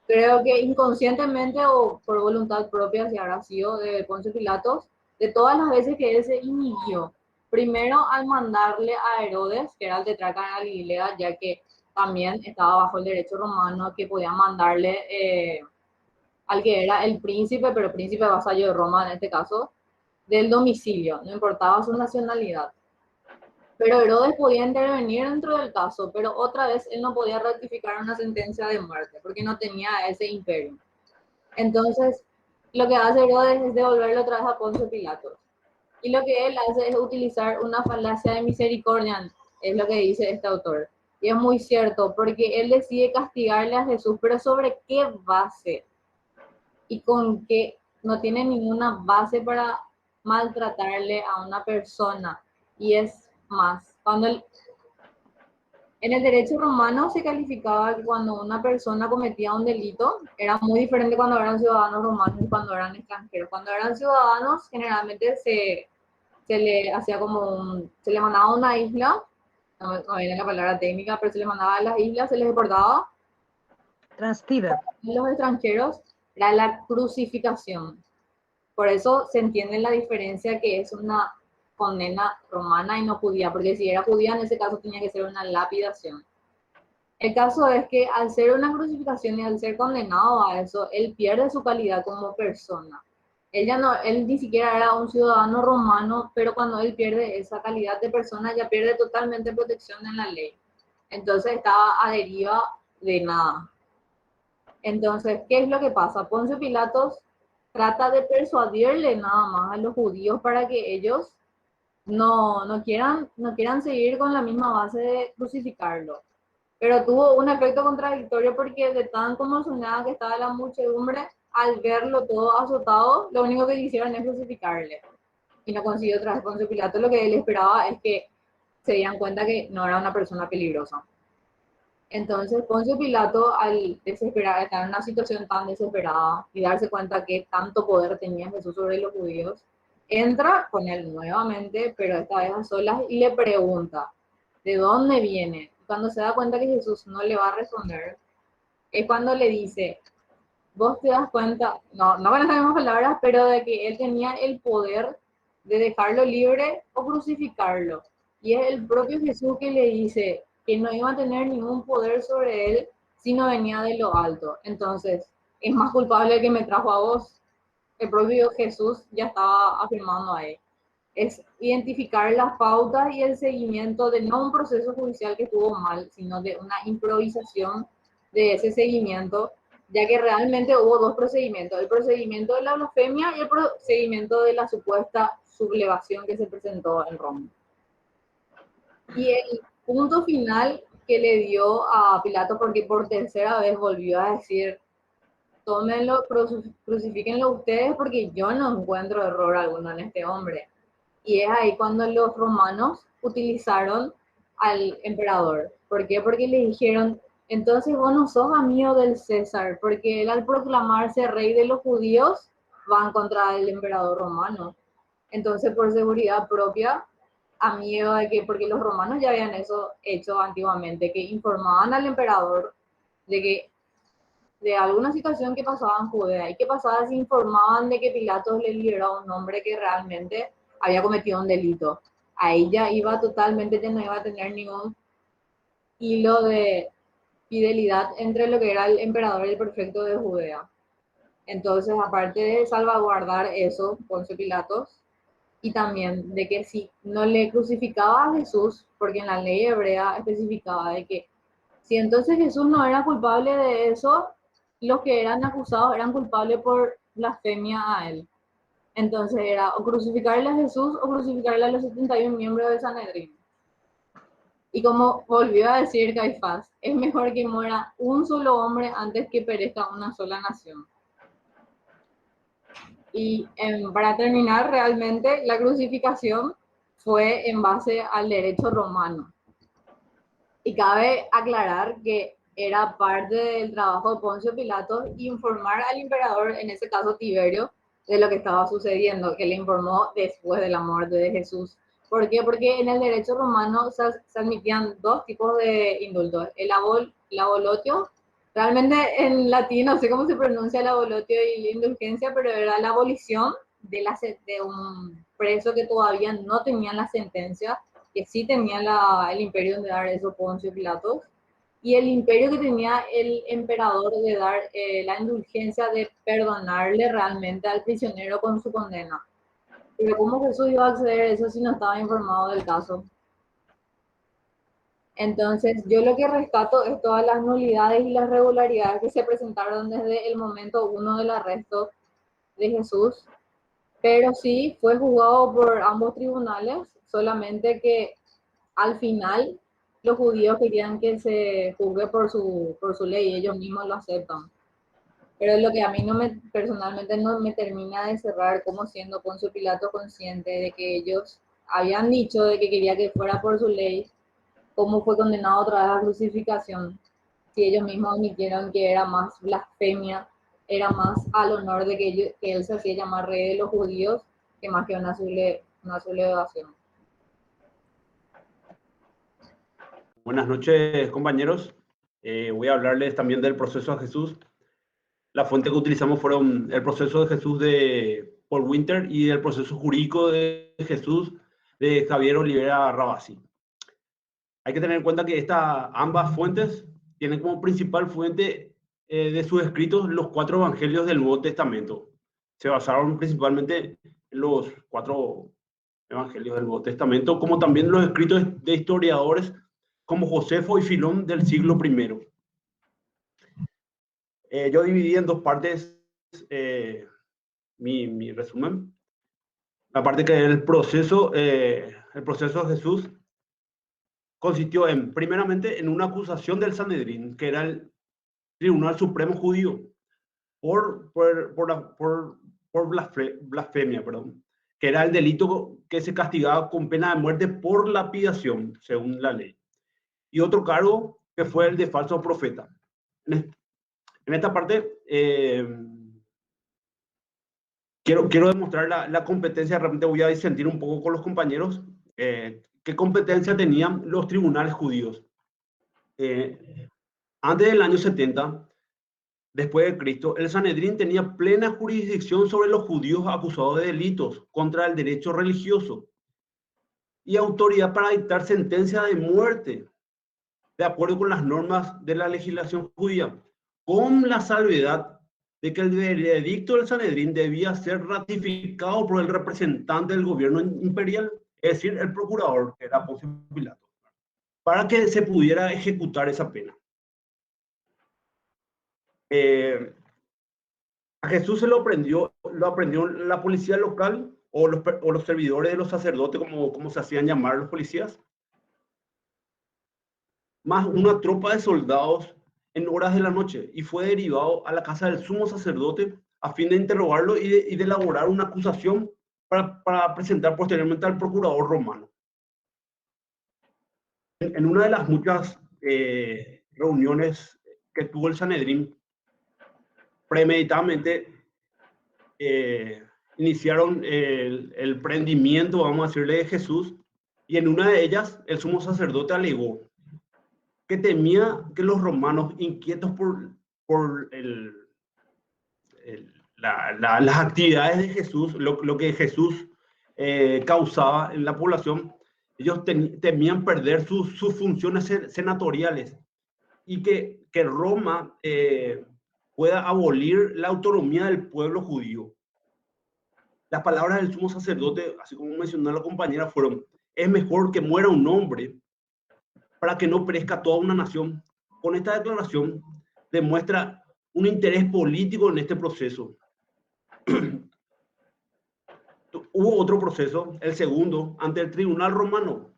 creo que inconscientemente o por voluntad propia, si habrá sido de Poncio Pilatos, de todas las veces que él se inhibió, primero al mandarle a Herodes, que era el tetrarca de Galilea, ya que también estaba bajo el derecho romano, que podía mandarle al que era el príncipe, pero príncipe vasallo de Roma en este caso, del domicilio, no importaba su nacionalidad. Pero Herodes podía intervenir dentro del caso, pero otra vez él no podía ratificar una sentencia de muerte, porque no tenía ese imperio. Entonces, lo que hace Herodes es devolverlo otra vez a Poncio Pilatos. Y lo que él hace es utilizar una falacia de misericordia, es lo que dice este autor. Y es muy cierto, porque él decide castigarle a Jesús, pero ¿sobre qué base? Y con que no tiene ninguna base para maltratarle a una persona. Y es más, en el derecho romano se calificaba que cuando una persona cometía un delito, era muy diferente cuando eran ciudadanos romanos y cuando eran extranjeros. Cuando eran ciudadanos, generalmente se le hacía se le mandaba a una isla, no viene la palabra técnica, pero se le mandaba a las islas, se les deportaba. Transtida. Los extranjeros era la crucificación. Por eso se entiende la diferencia que es una condena romana y no judía, porque si era judía en ese caso tenía que ser una lapidación. El caso es que al ser una crucificación y al ser condenado a eso, él pierde su calidad como persona. Él ni siquiera era un ciudadano romano, pero cuando él pierde esa calidad de persona ya pierde totalmente protección en la ley. Entonces estaba a deriva de nada. Entonces, ¿qué es lo que pasa? Poncio Pilatos trata de persuadirle nada más a los judíos para que ellos no quieran seguir con la misma base de crucificarlo. Pero tuvo un efecto contradictorio porque de tan conmocionada que estaba la muchedumbre, al verlo todo azotado, lo único que le hicieron es crucificarle. Y no consiguió otra vez Poncio Pilato. Lo que él esperaba es que se dieran cuenta que no era una persona peligrosa. Entonces Poncio Pilato, al desesperar, estar en una situación tan desesperada y darse cuenta que tanto poder tenía Jesús sobre los judíos, entra con él nuevamente, pero esta vez a solas, y le pregunta, ¿de dónde viene? Cuando se da cuenta que Jesús no le va a responder, es cuando le dice, vos te das cuenta, no con las mismas palabras, pero de que él tenía el poder de dejarlo libre o crucificarlo. Y es el propio Jesús que le dice que no iba a tener ningún poder sobre él si no venía de lo alto. Entonces, es más culpable el que me trajo a vos. El propio Jesús ya estaba afirmando ahí. Es identificar las pautas y el seguimiento de no un proceso judicial que estuvo mal, sino de una improvisación de ese seguimiento, ya que realmente hubo dos procedimientos, el procedimiento de la blasfemia y el procedimiento de la supuesta sublevación que se presentó en Roma. Y el punto final que le dio a Pilato, porque por tercera vez volvió a decir tómenlo, crucifíquenlo ustedes porque yo no encuentro error alguno en este hombre. Y es ahí cuando los romanos utilizaron al emperador. ¿Por qué? Porque le dijeron, entonces vos no sos amigo del César, porque él al proclamarse rey de los judíos va en contra del emperador romano. Entonces, por seguridad propia, a miedo de que, porque los romanos ya habían eso hecho antiguamente, que informaban al emperador de que de alguna situación que pasaba en Judea. ¿Y qué pasaba si informaban de que Pilatos le liberó a un hombre que realmente había cometido un delito? Ahí ya iba totalmente, ya no iba a tener ningún hilo de fidelidad entre lo que era el emperador y el prefecto de Judea. Entonces, aparte de salvaguardar eso, Poncio Pilatos, y también de que si no le crucificaba a Jesús, porque en la ley hebrea especificaba de que si entonces Jesús no era culpable de eso, los que eran acusados eran culpables por blasfemia a él. Entonces era o crucificarle a Jesús o crucificarle a los 71 miembros del Sanedrín. Y como volvió a decir Caifás, es mejor que muera un solo hombre antes que perezca una sola nación. Y para terminar, realmente la crucificación fue en base al derecho romano. Y cabe aclarar que era parte del trabajo de Poncio Pilatos informar al emperador, en ese caso Tiberio, de lo que estaba sucediendo, que le informó después de la muerte de Jesús. ¿Por qué? Porque en el derecho romano se admitían dos tipos de indultos. El abolotio, realmente en latín no sé cómo se pronuncia el abolotio y la indulgencia, pero era la abolición de un preso que todavía no tenía la sentencia, que sí tenía el imperio de dar eso Poncio Pilatos, y el imperio que tenía el emperador de dar la indulgencia de perdonarle realmente al prisionero con su condena. Pero ¿cómo Jesús iba a acceder a eso si no estaba informado del caso? Entonces, yo lo que rescato es todas las nulidades y las regularidades que se presentaron desde el momento 1 del arresto de Jesús, pero sí fue juzgado por ambos tribunales, solamente que al final los judíos querían que se juzgue por su ley y ellos mismos lo aceptan. Pero lo que a mí personalmente no me termina de cerrar, como siendo Poncio Pilato consciente de que ellos habían dicho de que quería que fuera por su ley, cómo fue condenado otra vez a crucificación, si ellos mismos admitieron que era más blasfemia, era más al honor de que él se hacía llamar rey de los judíos, que más que una sublevación. Buenas noches, compañeros. Voy a hablarles también del proceso de Jesús. La fuente que utilizamos fueron el proceso de Jesús de Paul Winter y el proceso jurídico de Jesús de Javier Olivera Rabasi. Hay que tener en cuenta que ambas fuentes tienen como principal fuente de sus escritos los 4 evangelios del Nuevo Testamento. Se basaron principalmente en los 4 evangelios del Nuevo Testamento, como también los escritos de historiadores como Josefo y Filón del siglo I. Yo dividí en 2 partes mi resumen. La parte que el proceso de Jesús consistió primeramente en una acusación del Sanedrín, que era el Tribunal Supremo Judío, por blasfemia, que era el delito que se castigaba con pena de muerte por lapidación, según la ley. Y otro cargo que fue el de falso profeta. En esta parte quiero demostrar la competencia. Realmente voy a disentir un poco con los compañeros. ¿Qué competencia tenían los tribunales judíos? Antes del año 70, después de Cristo, el Sanedrín tenía plena jurisdicción sobre los judíos acusados de delitos contra el derecho religioso y autoridad para dictar sentencia de muerte, de acuerdo con las normas de la legislación judía, con la salvedad de que el veredicto del Sanedrín debía ser ratificado por el representante del gobierno imperial, es decir, el procurador, que era Poncio Pilato, para que se pudiera ejecutar esa pena. A Jesús se lo aprendió la policía local o los servidores de los sacerdotes, como se hacían llamar los policías, más una tropa de soldados en horas de la noche y fue derivado a la casa del sumo sacerdote a fin de interrogarlo y de elaborar una acusación para presentar posteriormente al procurador romano. En una de las muchas reuniones que tuvo el Sanedrín, premeditadamente iniciaron el prendimiento, vamos a decirle, de Jesús, y en una de ellas el sumo sacerdote alegó que temía que los romanos, inquietos por las actividades de Jesús, lo que Jesús causaba en la población, ellos temían perder sus funciones senatoriales y que Roma pueda abolir la autonomía del pueblo judío. Las palabras del sumo sacerdote, así como mencionó la compañera, fueron: es mejor que muera un hombre para que no perezca toda una nación. Con esta declaración demuestra un interés político en este proceso. Hubo otro proceso, el segundo, ante el tribunal romano,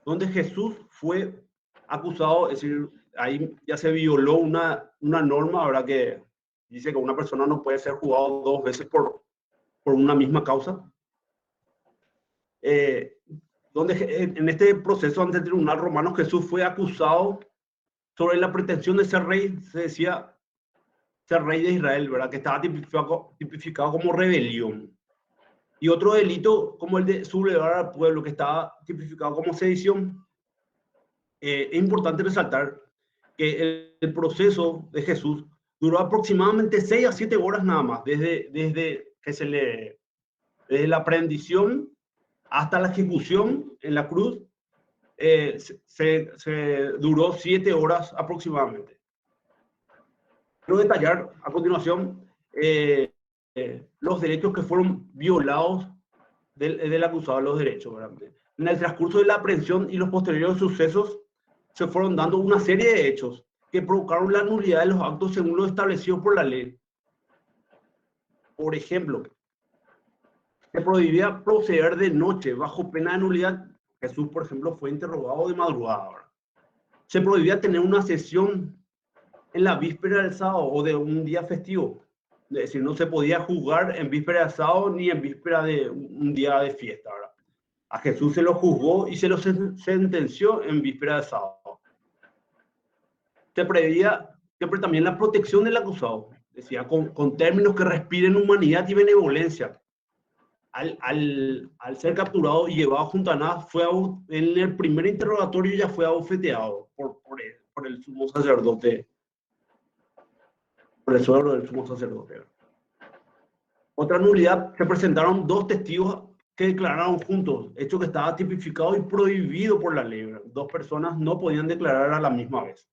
donde Jesús fue acusado, es decir, ahí ya se violó una norma, ¿verdad?, que dice que una persona no puede ser juzgado 2 veces por una misma causa. Donde en este proceso ante el tribunal romano Jesús fue acusado sobre la pretensión de ser rey, se decía ser rey de Israel, ¿verdad?, que estaba tipificado como rebelión. Y otro delito como el de sublevar al pueblo, que estaba tipificado como sedición. Es importante resaltar que el proceso de Jesús duró aproximadamente 6 a 7 horas nada más, desde la prendición hasta la ejecución en la cruz. Se duró 7 horas aproximadamente. Quiero detallar a continuación los derechos que fueron violados del acusado, los derechos, ¿verdad? En el transcurso de la aprehensión y los posteriores sucesos se fueron dando una serie de hechos que provocaron la nulidad de los actos según lo establecido por la ley. Por ejemplo, se prohibía proceder de noche bajo pena de nulidad. Jesús, por ejemplo, fue interrogado de madrugada, ¿verdad? Se prohibía tener una sesión en la víspera del sábado o de un día festivo. Es decir, no se podía juzgar en víspera de sábado ni en víspera de un día de fiesta, ¿verdad? A Jesús se lo juzgó y se lo sentenció en víspera de sábado. Se preveía siempre también la protección del acusado, decía, con términos que respiren humanidad y benevolencia. Al ser capturado y llevado junto a nada, en el primer interrogatorio ya fue abofeteado por el sumo sacerdote, por el suegro del sumo sacerdote. Otra nulidad: se presentaron 2 testigos que declararon juntos, hecho que estaba tipificado y prohibido por la ley. 2 personas no podían declarar a la misma vez.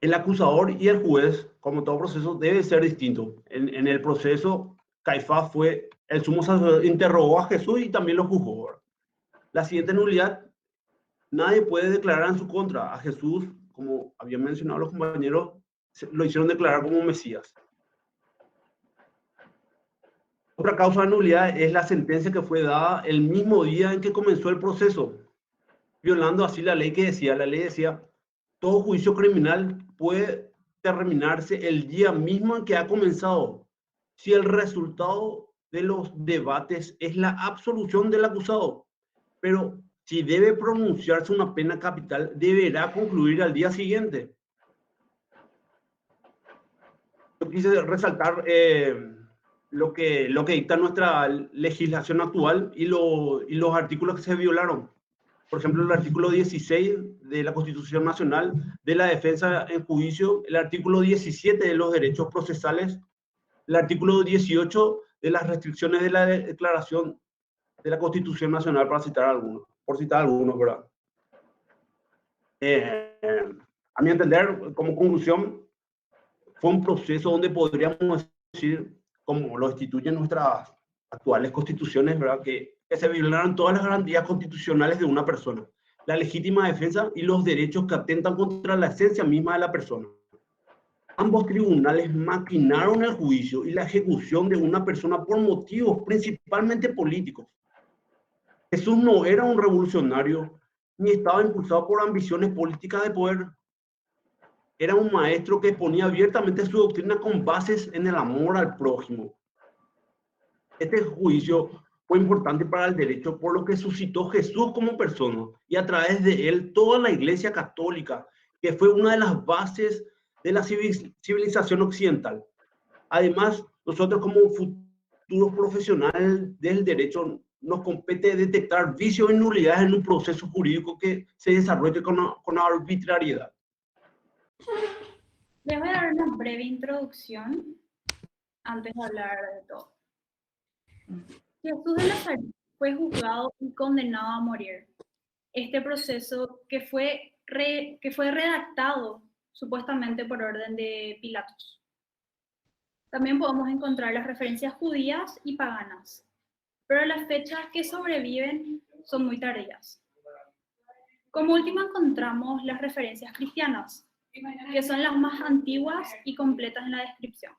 El acusador y el juez, como todo proceso, debe ser distinto. En el proceso, Caifás fue el sumo sacerdote, interrogó a Jesús y también lo juzgó. La siguiente nulidad: nadie puede declarar en su contra. A Jesús, como habían mencionado los compañeros, lo hicieron declarar como Mesías. Otra causa de nulidad es la sentencia que fue dada el mismo día en que comenzó el proceso, violando así la ley la ley decía, todo juicio criminal puede terminarse el día mismo en que ha comenzado, si el resultado de los debates es la absolución del acusado, pero si debe pronunciarse una pena capital, deberá concluir al día siguiente. Yo quise resaltar lo que dicta nuestra legislación actual y los artículos que se violaron. Por ejemplo, el artículo 16 de la Constitución Nacional de la Defensa en Juicio, el artículo 17 de los derechos procesales, el artículo 18 de las restricciones de la Declaración de la Constitución Nacional, por citar algunos, ¿verdad? A mi entender, como conclusión, fue un proceso donde podríamos decir, como lo instituyen nuestras actuales constituciones, ¿verdad?, que se violaron todas las garantías constitucionales de una persona, la legítima defensa y los derechos que atentan contra la esencia misma de la persona. Ambos tribunales maquinaron el juicio y la ejecución de una persona por motivos principalmente políticos. Jesús no era un revolucionario ni estaba impulsado por ambiciones políticas de poder. Era un maestro que ponía abiertamente su doctrina con bases en el amor al prójimo. Este juicio fue importante para el derecho por lo que suscitó Jesús como persona y a través de él toda la Iglesia Católica, que fue una de las bases de la civilización occidental. Además, nosotros como futuros profesionales del derecho nos compete detectar vicios y nulidades en un proceso jurídico que se desarrolle con arbitrariedad. Les voy a dar una breve introducción antes de hablar de todo. Jesús de Nazaret fue juzgado y condenado a morir. Este proceso que fue redactado supuestamente por orden de Pilatos. También podemos encontrar las referencias judías y paganas, pero las fechas que sobreviven son muy tardías. Como último encontramos las referencias cristianas, que son las más antiguas y completas en la descripción.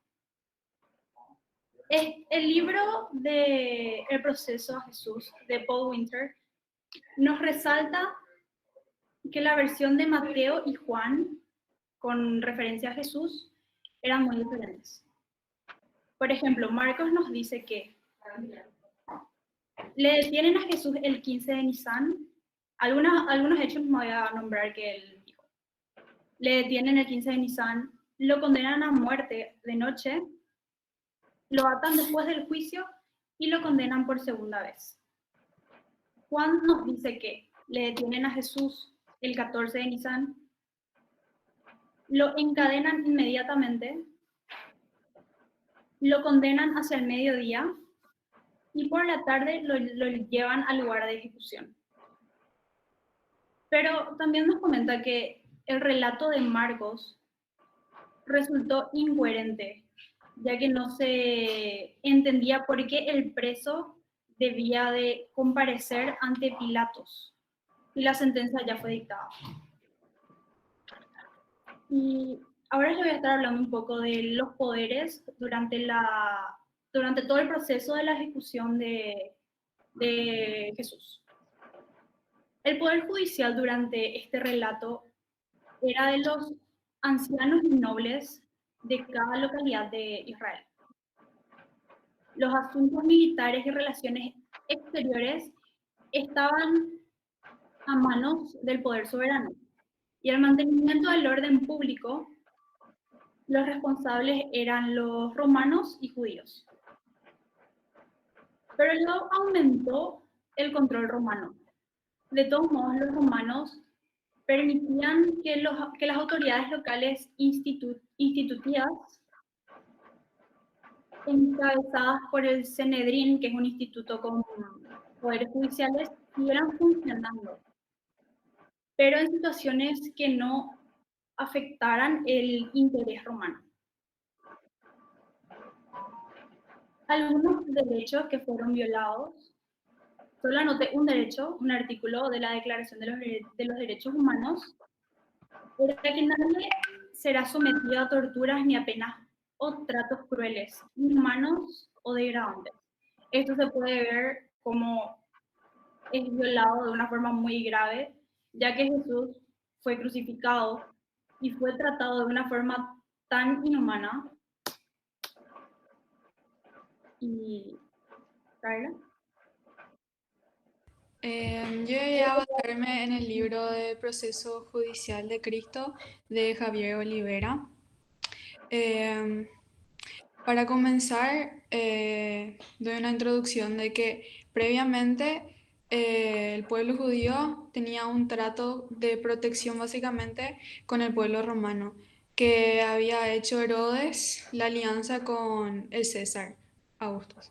El libro de El proceso a Jesús, de Paul Winter, nos resalta que la versión de Mateo y Juan, con referencia a Jesús, eran muy diferentes. Por ejemplo, Marcos nos dice que le detienen a Jesús el 15 de Nisan. Algunos hechos me voy a nombrar que él dijo. Le detienen el 15 de Nisan, lo condenan a muerte de noche, lo atan después del juicio y lo condenan por segunda vez. Juan nos dice que le detienen a Jesús el 14 de Nisan, lo encadenan inmediatamente, lo condenan hacia el mediodía y por la tarde lo llevan al lugar de ejecución. Pero también nos comenta que el relato de Marcos resultó incoherente, ya que no se entendía por qué el preso debía de comparecer ante Pilatos y la sentencia ya fue dictada. Y ahora les voy a estar hablando un poco de los poderes durante todo el proceso de la ejecución de Jesús. El poder judicial durante este relato era de los ancianos y nobles de cada localidad de Israel. Los asuntos militares y relaciones exteriores estaban a manos del poder soberano, y el mantenimiento del orden público, los responsables eran los romanos y judíos. Pero luego aumentó el control romano. De todos modos, los romanos permitían que las autoridades locales institutivas, encabezadas por el Sanedrín, que es un instituto con poderes judiciales, siguieran funcionando, pero en situaciones que no afectaran el interés romano. Algunos derechos que fueron violados, solo anoté un artículo de la Declaración de los Derechos Humanos, era que nadie será sometido a torturas ni a penas o tratos crueles, inhumanos o degradantes. Esto se puede ver como es violado de una forma muy grave, ya que Jesús fue crucificado y fue tratado de una forma tan inhumana. Y Carla. Yo voy a basarme en el libro de Proceso Judicial de Cristo de Javier Olivera. Para comenzar, doy una introducción de que previamente el pueblo judío tenía un trato de protección básicamente con el pueblo romano, que había hecho Herodes la alianza con el César Augustus.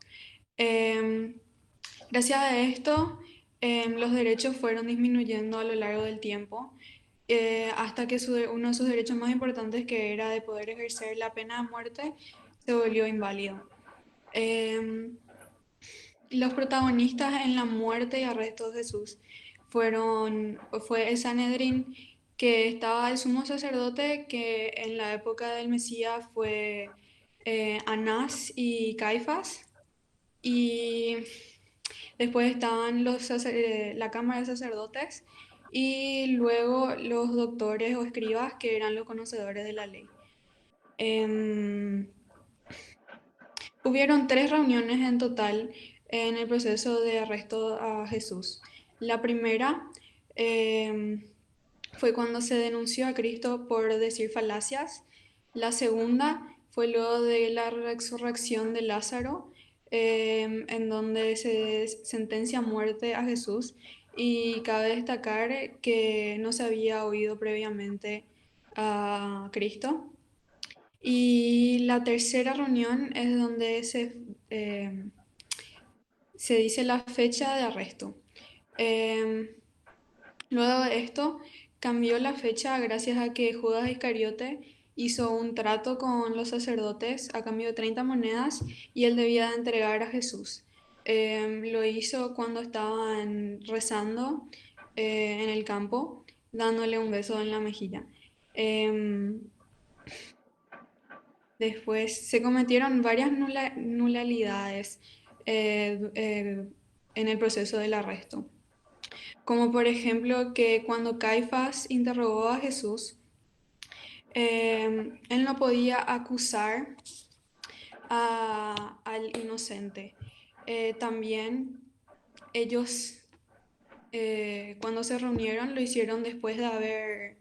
Gracias a esto, los derechos fueron disminuyendo a lo largo del tiempo, hasta que uno de sus derechos más importantes, que era de poder ejercer la pena de muerte, se volvió inválido. Los protagonistas en la muerte y arresto de Jesús fue el Sanedrín, que estaba el sumo sacerdote, que en la época del Mesías fue Anás y Caifás, y después estaban la Cámara de Sacerdotes, y luego los doctores o escribas, que eran los conocedores de la ley. Hubieron 3 reuniones en total en el proceso de arresto a Jesús. La primera fue cuando se denunció a Cristo por decir falacias. La segunda fue luego de la resurrección de Lázaro, en donde se sentencia a muerte a Jesús. Y cabe destacar que no se había oído previamente a Cristo. Y la tercera reunión es donde se dice la fecha de arresto. Luego de esto, cambió la fecha gracias a que Judas Iscariote hizo un trato con los sacerdotes a cambio de 30 monedas y él debía de entregar a Jesús. Lo hizo cuando estaban rezando en el campo, dándole un beso en la mejilla. Después se cometieron varias nulidades en el proceso del arresto. Como por ejemplo que cuando Caifás interrogó a Jesús, él no podía acusar al inocente. También ellos, cuando se reunieron, lo hicieron después de haber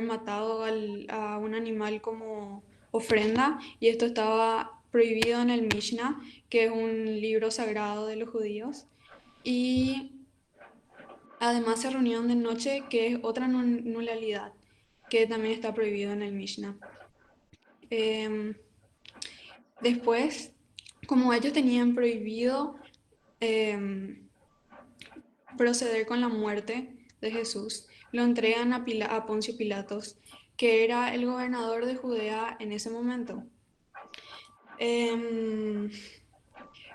matado a un animal como ofrenda, y esto estaba prohibido en el Mishnah, que es un libro sagrado de los judíos. Y además se reunieron de noche, que es otra nulidad, que también está prohibido en el Mishnah. Después, como ellos tenían prohibido proceder con la muerte de Jesús, lo entregan a Poncio Pilatos, que era el gobernador de Judea en ese momento.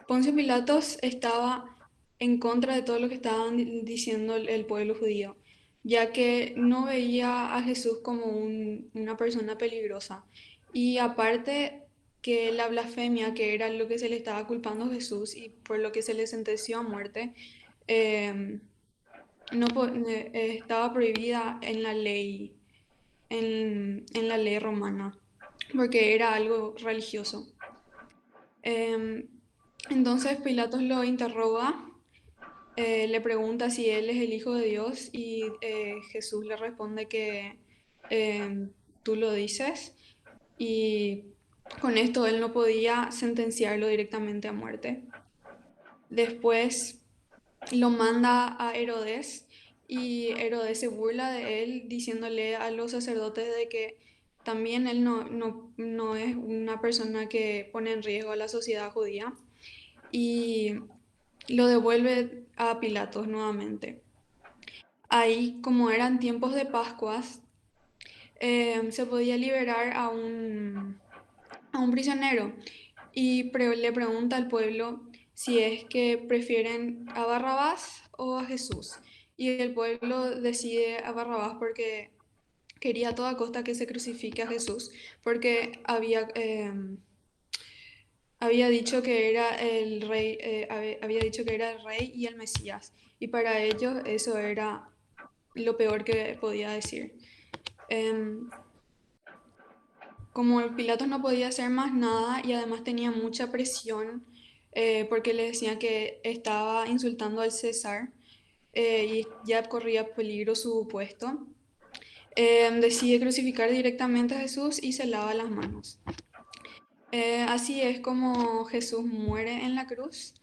Poncio Pilatos estaba en contra de todo lo que estaban diciendo el pueblo judío, ya que no veía a Jesús como una persona peligrosa. Y aparte que la blasfemia, que era lo que se le estaba culpando a Jesús y por lo que se le sentenció a muerte, estaba prohibida en la ley, en la ley romana, porque era algo religioso. Entonces Pilatos lo interroga, le pregunta si él es el Hijo de Dios, y Jesús le responde que tú lo dices, y con esto él no podía sentenciarlo directamente a muerte. Después lo manda a Herodes, y Herodes se burla de él diciéndole a los sacerdotes de que también él no es una persona que pone en riesgo a la sociedad judía, y lo devuelve a Pilatos nuevamente. Ahí, como eran tiempos de Pascuas, se podía liberar a un prisionero, y le pregunta al pueblo si es que prefieren a Barrabás o a Jesús. Y el pueblo decide a Barrabás porque quería a toda costa que se crucifique a Jesús, porque había dicho que era el rey, había dicho que era el rey y el Mesías, y para ellos eso era lo peor que podía decir. Como el Pilatos no podía hacer más nada y además tenía mucha presión, porque le decían que estaba insultando al César, y ya corría peligro su puesto, decide crucificar directamente a Jesús y se lava las manos. Así es como Jesús muere en la cruz.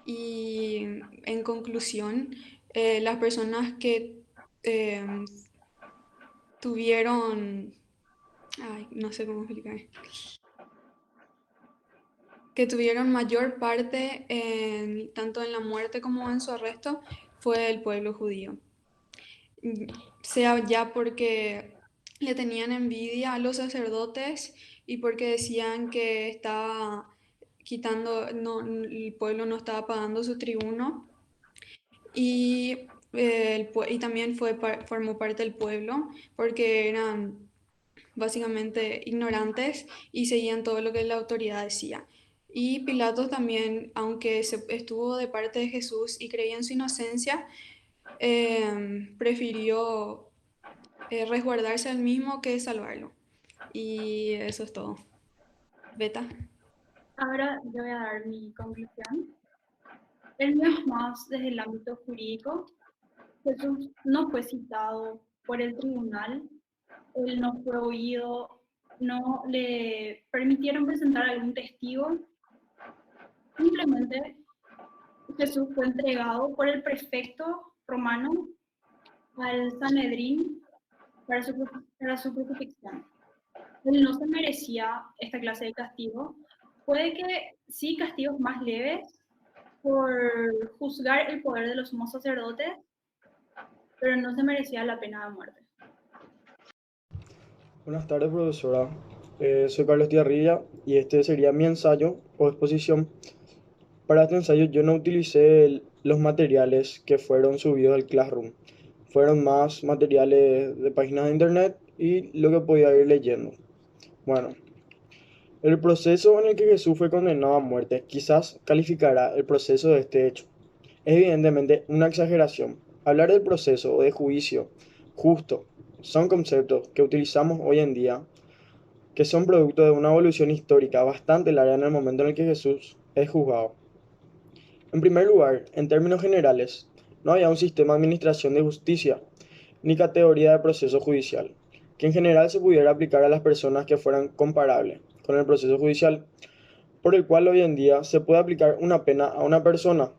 Y en conclusión, las personas que no sé cómo explicar, que tuvieron mayor parte tanto en la muerte como en su arresto, fue el pueblo judío. Sea ya porque le tenían envidia a los sacerdotes y porque decían que estaba quitando, el pueblo no estaba pagando su tribuno, y también formó parte del pueblo porque eran básicamente ignorantes y seguían todo lo que la autoridad decía. Y Pilatos también, aunque estuvo de parte de Jesús y creía en su inocencia, prefirió resguardarse al mismo que salvarlo. Y eso es todo. Beta. Ahora yo voy a dar mi conclusión. El mío es más desde el ámbito jurídico. Jesús no fue citado por el tribunal, él no fue oído, no le permitieron presentar algún testigo. Simplemente Jesús fue entregado por el prefecto romano al Sanedrín para su crucifixión. Él no se merecía esta clase de castigo. Puede que sí castigos más leves por juzgar el poder de los sumos sacerdotes, pero no se merecía la pena de muerte. Buenas tardes, profesora. Soy Carlos Tiarrilla y este sería mi ensayo o exposición. Para este ensayo yo no utilicé los materiales que fueron subidos al Classroom. Fueron más materiales de páginas de internet y lo que podía ir leyendo. Bueno, el proceso en el que Jesús fue condenado a muerte quizás calificará el proceso de este hecho. Es evidentemente una exageración. Hablar del proceso o de juicio justo son conceptos que utilizamos hoy en día que son producto de una evolución histórica bastante larga en el momento en el que Jesús es juzgado. En primer lugar, en términos generales, no había un sistema de administración de justicia ni categoría de proceso judicial que en general se pudiera aplicar a las personas que fueran comparables con el proceso judicial, por el cual hoy en día se puede aplicar una pena a una persona.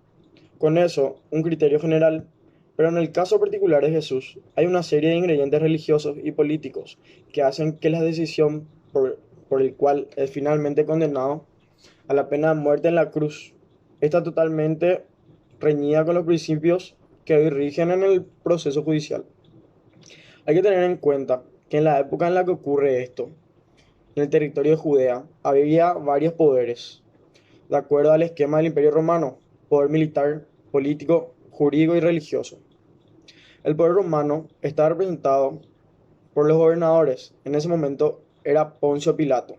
Con eso, un criterio general, pero en el caso particular de Jesús, hay una serie de ingredientes religiosos y políticos que hacen que la decisión por el cual es finalmente condenado a la pena de muerte en la cruz está totalmente reñida con los principios que hoy rigen en el proceso judicial. Hay que tener en cuenta que en la época en la que ocurre esto, en el territorio de Judea, había varios poderes, de acuerdo al esquema del Imperio Romano: poder militar, político, jurídico y religioso. El poder romano estaba representado por los gobernadores. En ese momento era Poncio Pilato,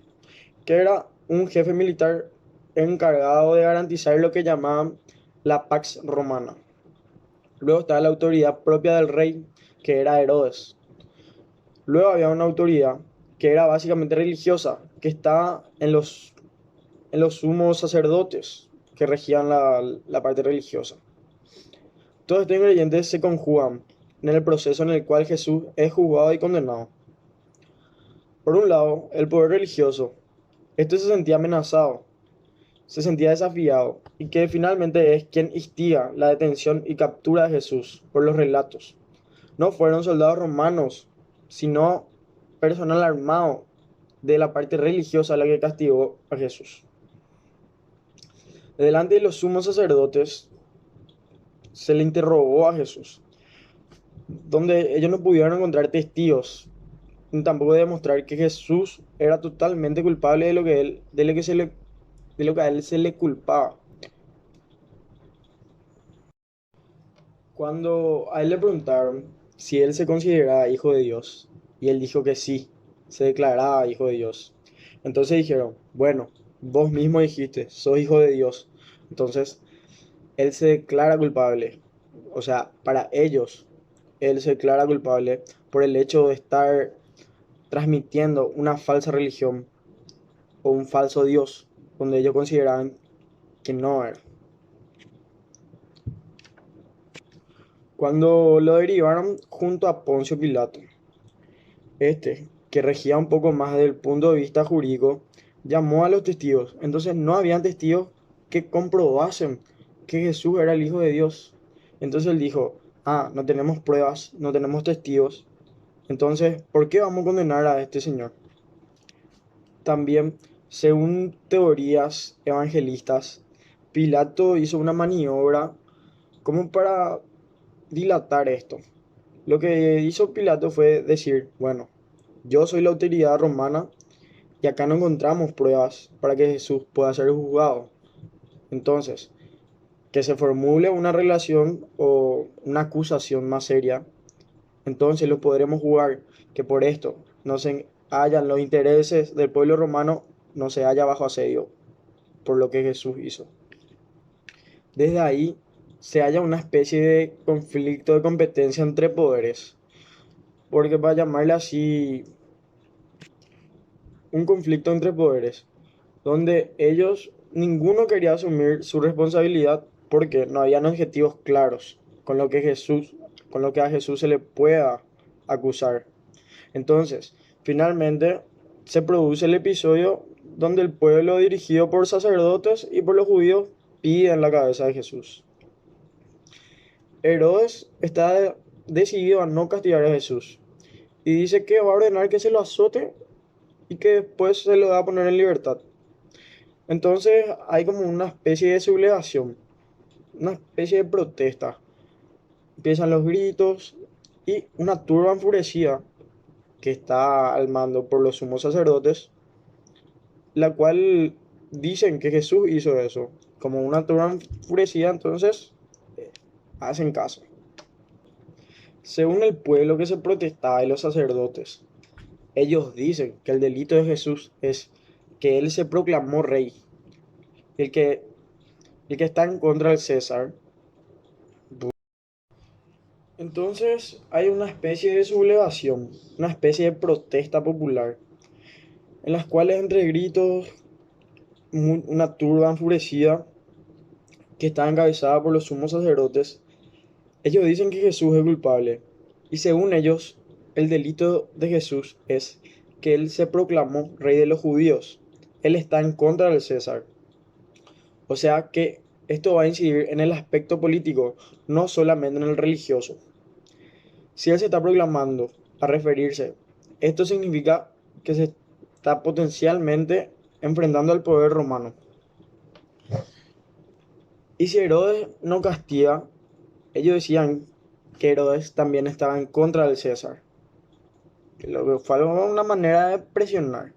que era un jefe militar encargado de garantizar lo que llamaban la Pax Romana. Luego estaba la autoridad propia del rey, que era Herodes. Luego había una autoridad que era básicamente religiosa, que estaba en los sumos sacerdotes que regían la parte religiosa. Todos estos ingredientes se conjugan en el proceso en el cual Jesús es juzgado y condenado. Por un lado, el poder religioso. Este se sentía amenazado, se sentía desafiado, y que finalmente es quien instiga la detención y captura de Jesús por los relatos. No fueron soldados romanos, sino personal armado de la parte religiosa la que castigó a Jesús. Delante de los sumos sacerdotes se le interrogó a Jesús, donde ellos no pudieron encontrar testigos, ni tampoco demostrar que Jesús era totalmente culpable de lo que a él se le culpaba. Cuando a él le preguntaron si él se consideraba hijo de Dios, y él dijo que sí, se declaraba hijo de Dios, entonces dijeron: bueno, vos mismo dijiste, sos hijo de Dios. Entonces él se declara culpable. O sea, para ellos, él se declara culpable por el hecho de estar transmitiendo una falsa religión o un falso Dios, donde ellos consideraban que no era. Cuando lo derivaron junto a Poncio Pilato, que regía un poco más desde el punto de vista jurídico, llamó a los testigos. Entonces no habían testigos que comprobasen que Jesús era el Hijo de Dios. Entonces él dijo: no tenemos pruebas, no tenemos testigos. Entonces, ¿por qué vamos a condenar a este señor? También, según teorías evangelistas, Pilato hizo una maniobra como para dilatar esto. Lo que hizo Pilato fue decir: bueno, yo soy la autoridad romana y acá no encontramos pruebas para que Jesús pueda ser juzgado. Entonces, que se formule una relación o una acusación más seria, entonces lo podremos juzgar que por esto no se hallan los intereses del pueblo romano, no se halla bajo asedio por lo que Jesús hizo. Desde ahí se haya una especie de conflicto de competencia entre poderes, porque para llamarle así, un conflicto entre poderes, donde ellos, ninguno quería asumir su responsabilidad porque no habían objetivos claros con lo que a Jesús se le pueda acusar. Entonces, finalmente se produce el episodio donde el pueblo, dirigido por sacerdotes y por los judíos, piden la cabeza de Jesús. Herodes está decidido a no castigar a Jesús y dice que va a ordenar que se lo azote y que después se lo va a poner en libertad. Entonces hay como una especie de sublevación, una especie de protesta. Empiezan los gritos y una turba enfurecida que está al mando por los sumos sacerdotes, la cual dicen que Jesús hizo eso. Como una turba enfurecida, entonces hacen caso. Según el pueblo que se protestaba y los sacerdotes, ellos dicen que el delito de Jesús es que él se proclamó rey. El que, el que está en contra del César. Entonces hay una especie de sublevación, una especie de protesta popular, en las cuales entre gritos, una turba enfurecida que está encabezada por los sumos sacerdotes, ellos dicen que Jesús es culpable. Y según ellos, el delito de Jesús es que él se proclamó rey de los judíos. Él está en contra del César. O sea que esto va a incidir en el aspecto político, no solamente en el religioso. Si él se está proclamando a referirse, esto significa que se está potencialmente enfrentando al poder romano. Y si Herodes no castiga, ellos decían que Herodes también estaba en contra del César. Lo que fue una manera de presionar.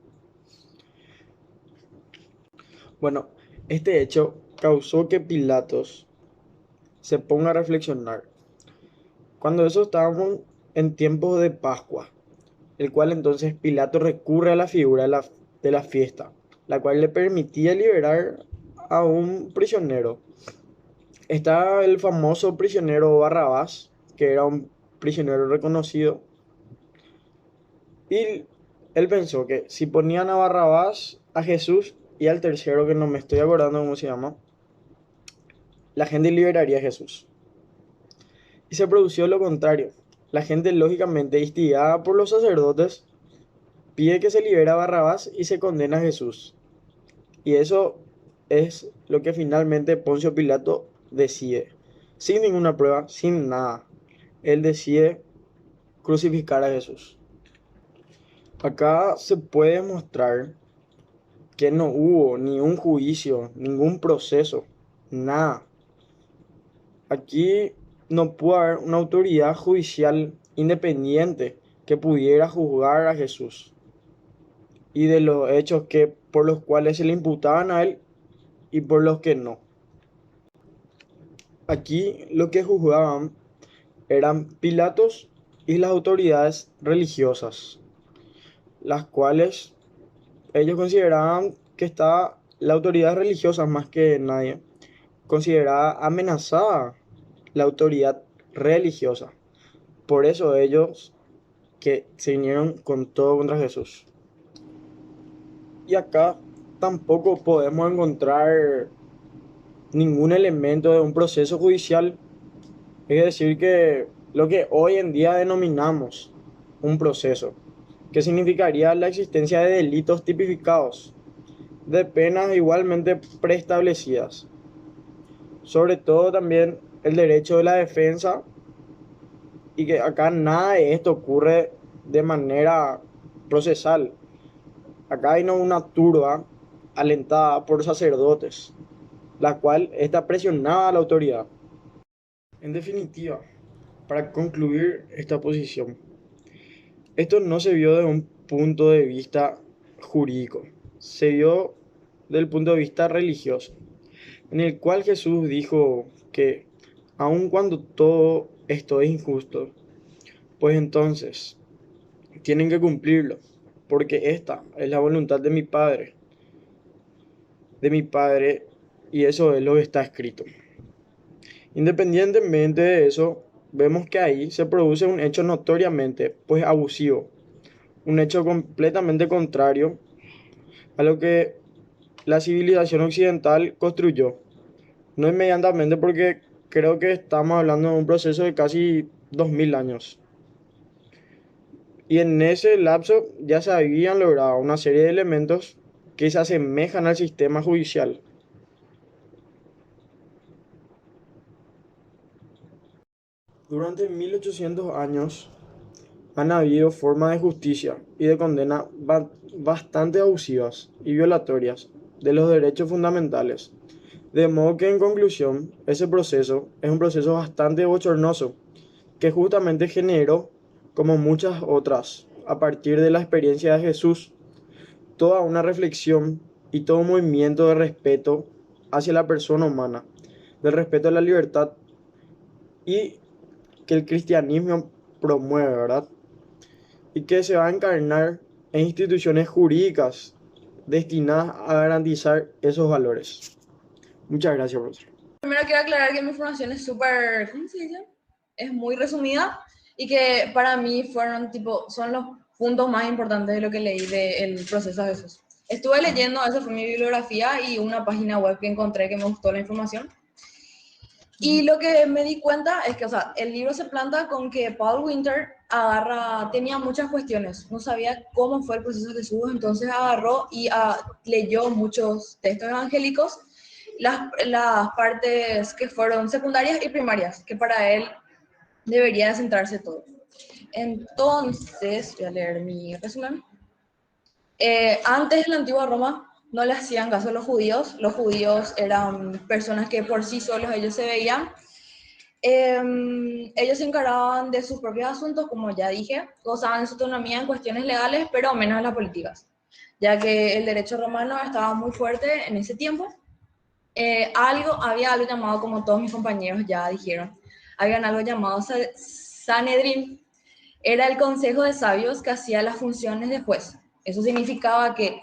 Bueno, este hecho causó que Pilatos se ponga a reflexionar. Cuando eso estábamos en tiempos de Pascua, el cual entonces Pilato recurre a la figura de la fiesta, la cual le permitía liberar a un prisionero. Está el famoso prisionero Barrabás, que era un prisionero reconocido, y él pensó que si ponían a Barrabás, a Jesús y al tercero, que no me estoy acordando cómo se llama, la gente liberaría a Jesús. Y se produjo lo contrario. La gente, lógicamente instigada por los sacerdotes, pide que se libere a Barrabás y se condena a Jesús. Y eso es lo que finalmente Poncio Pilato decide. Sin ninguna prueba, sin nada. Él decide crucificar a Jesús. Acá se puede mostrar que no hubo ni un juicio, ningún proceso, nada. Aquí no pudo haber una autoridad judicial independiente que pudiera juzgar a Jesús y de los hechos por los cuales se le imputaban a él y por los que no. Aquí lo que juzgaban eran Pilatos y las autoridades religiosas, las cuales ellos consideraban que estaba la autoridad religiosa más que nadie, consideraba amenazada la autoridad religiosa. Por eso ellos que se vinieron con todo contra Jesús. Y acá tampoco podemos encontrar ningún elemento de un proceso judicial, es decir, que lo que hoy en día denominamos un proceso, que significaría la existencia de delitos tipificados, de penas igualmente preestablecidas. Sobre todo también el derecho de la defensa, y que acá nada de esto ocurre de manera procesal. Acá hay una turba alentada por sacerdotes, la cual está presionada a la autoridad. En definitiva, para concluir esta posición, esto no se vio desde un punto de vista jurídico, se vio desde el punto de vista religioso, en el cual Jesús dijo que aun cuando todo esto es injusto, pues entonces tienen que cumplirlo, porque esta es la voluntad de mi Padre, y eso es lo que está escrito. Independientemente de eso, vemos que ahí se produce un hecho notoriamente, pues abusivo, un hecho completamente contrario a lo que la civilización occidental construyó. No inmediatamente porque creo que estamos hablando de un proceso de casi 2000 años. Y en ese lapso ya se habían logrado una serie de elementos que se asemejan al sistema judicial. Durante 1800 años han habido formas de justicia y de condena bastante abusivas y violatorias de los derechos fundamentales. De modo que en conclusión, ese proceso es un proceso bastante bochornoso que justamente generó, como muchas otras, a partir de la experiencia de Jesús, toda una reflexión y todo un movimiento de respeto hacia la persona humana, del respeto a la libertad y que el cristianismo promueve, ¿verdad? Y que se va a encarnar en instituciones jurídicas destinadas a garantizar esos valores. Muchas gracias, profesor. Primero quiero aclarar que mi formación es súper, ¿cómo se dice? Es muy resumida y que para mí son los puntos más importantes de lo que leí del proceso de Jesús. Estuve leyendo, esa fue mi bibliografía y una página web que encontré que me gustó la información. Y lo que me di cuenta es que, o sea, el libro se planta con que Paul Winter tenía muchas cuestiones, no sabía cómo fue el proceso de Jesús, entonces agarró y leyó muchos textos evangélicos, las partes que fueron secundarias y primarias, que para él debería centrarse todo. Entonces, voy a leer mi resumen. Antes en la antigua Roma no le hacían caso a los judíos eran personas que por sí solos ellos se veían. Ellos se encargaban de sus propios asuntos, como ya dije, gozaban de su autonomía en cuestiones legales, pero menos en las políticas, ya que el derecho romano estaba muy fuerte en ese tiempo. Había algo llamado, como todos mis compañeros ya dijeron, había algo llamado Sanedrín. Era el consejo de sabios que hacía las funciones de juez. Eso significaba que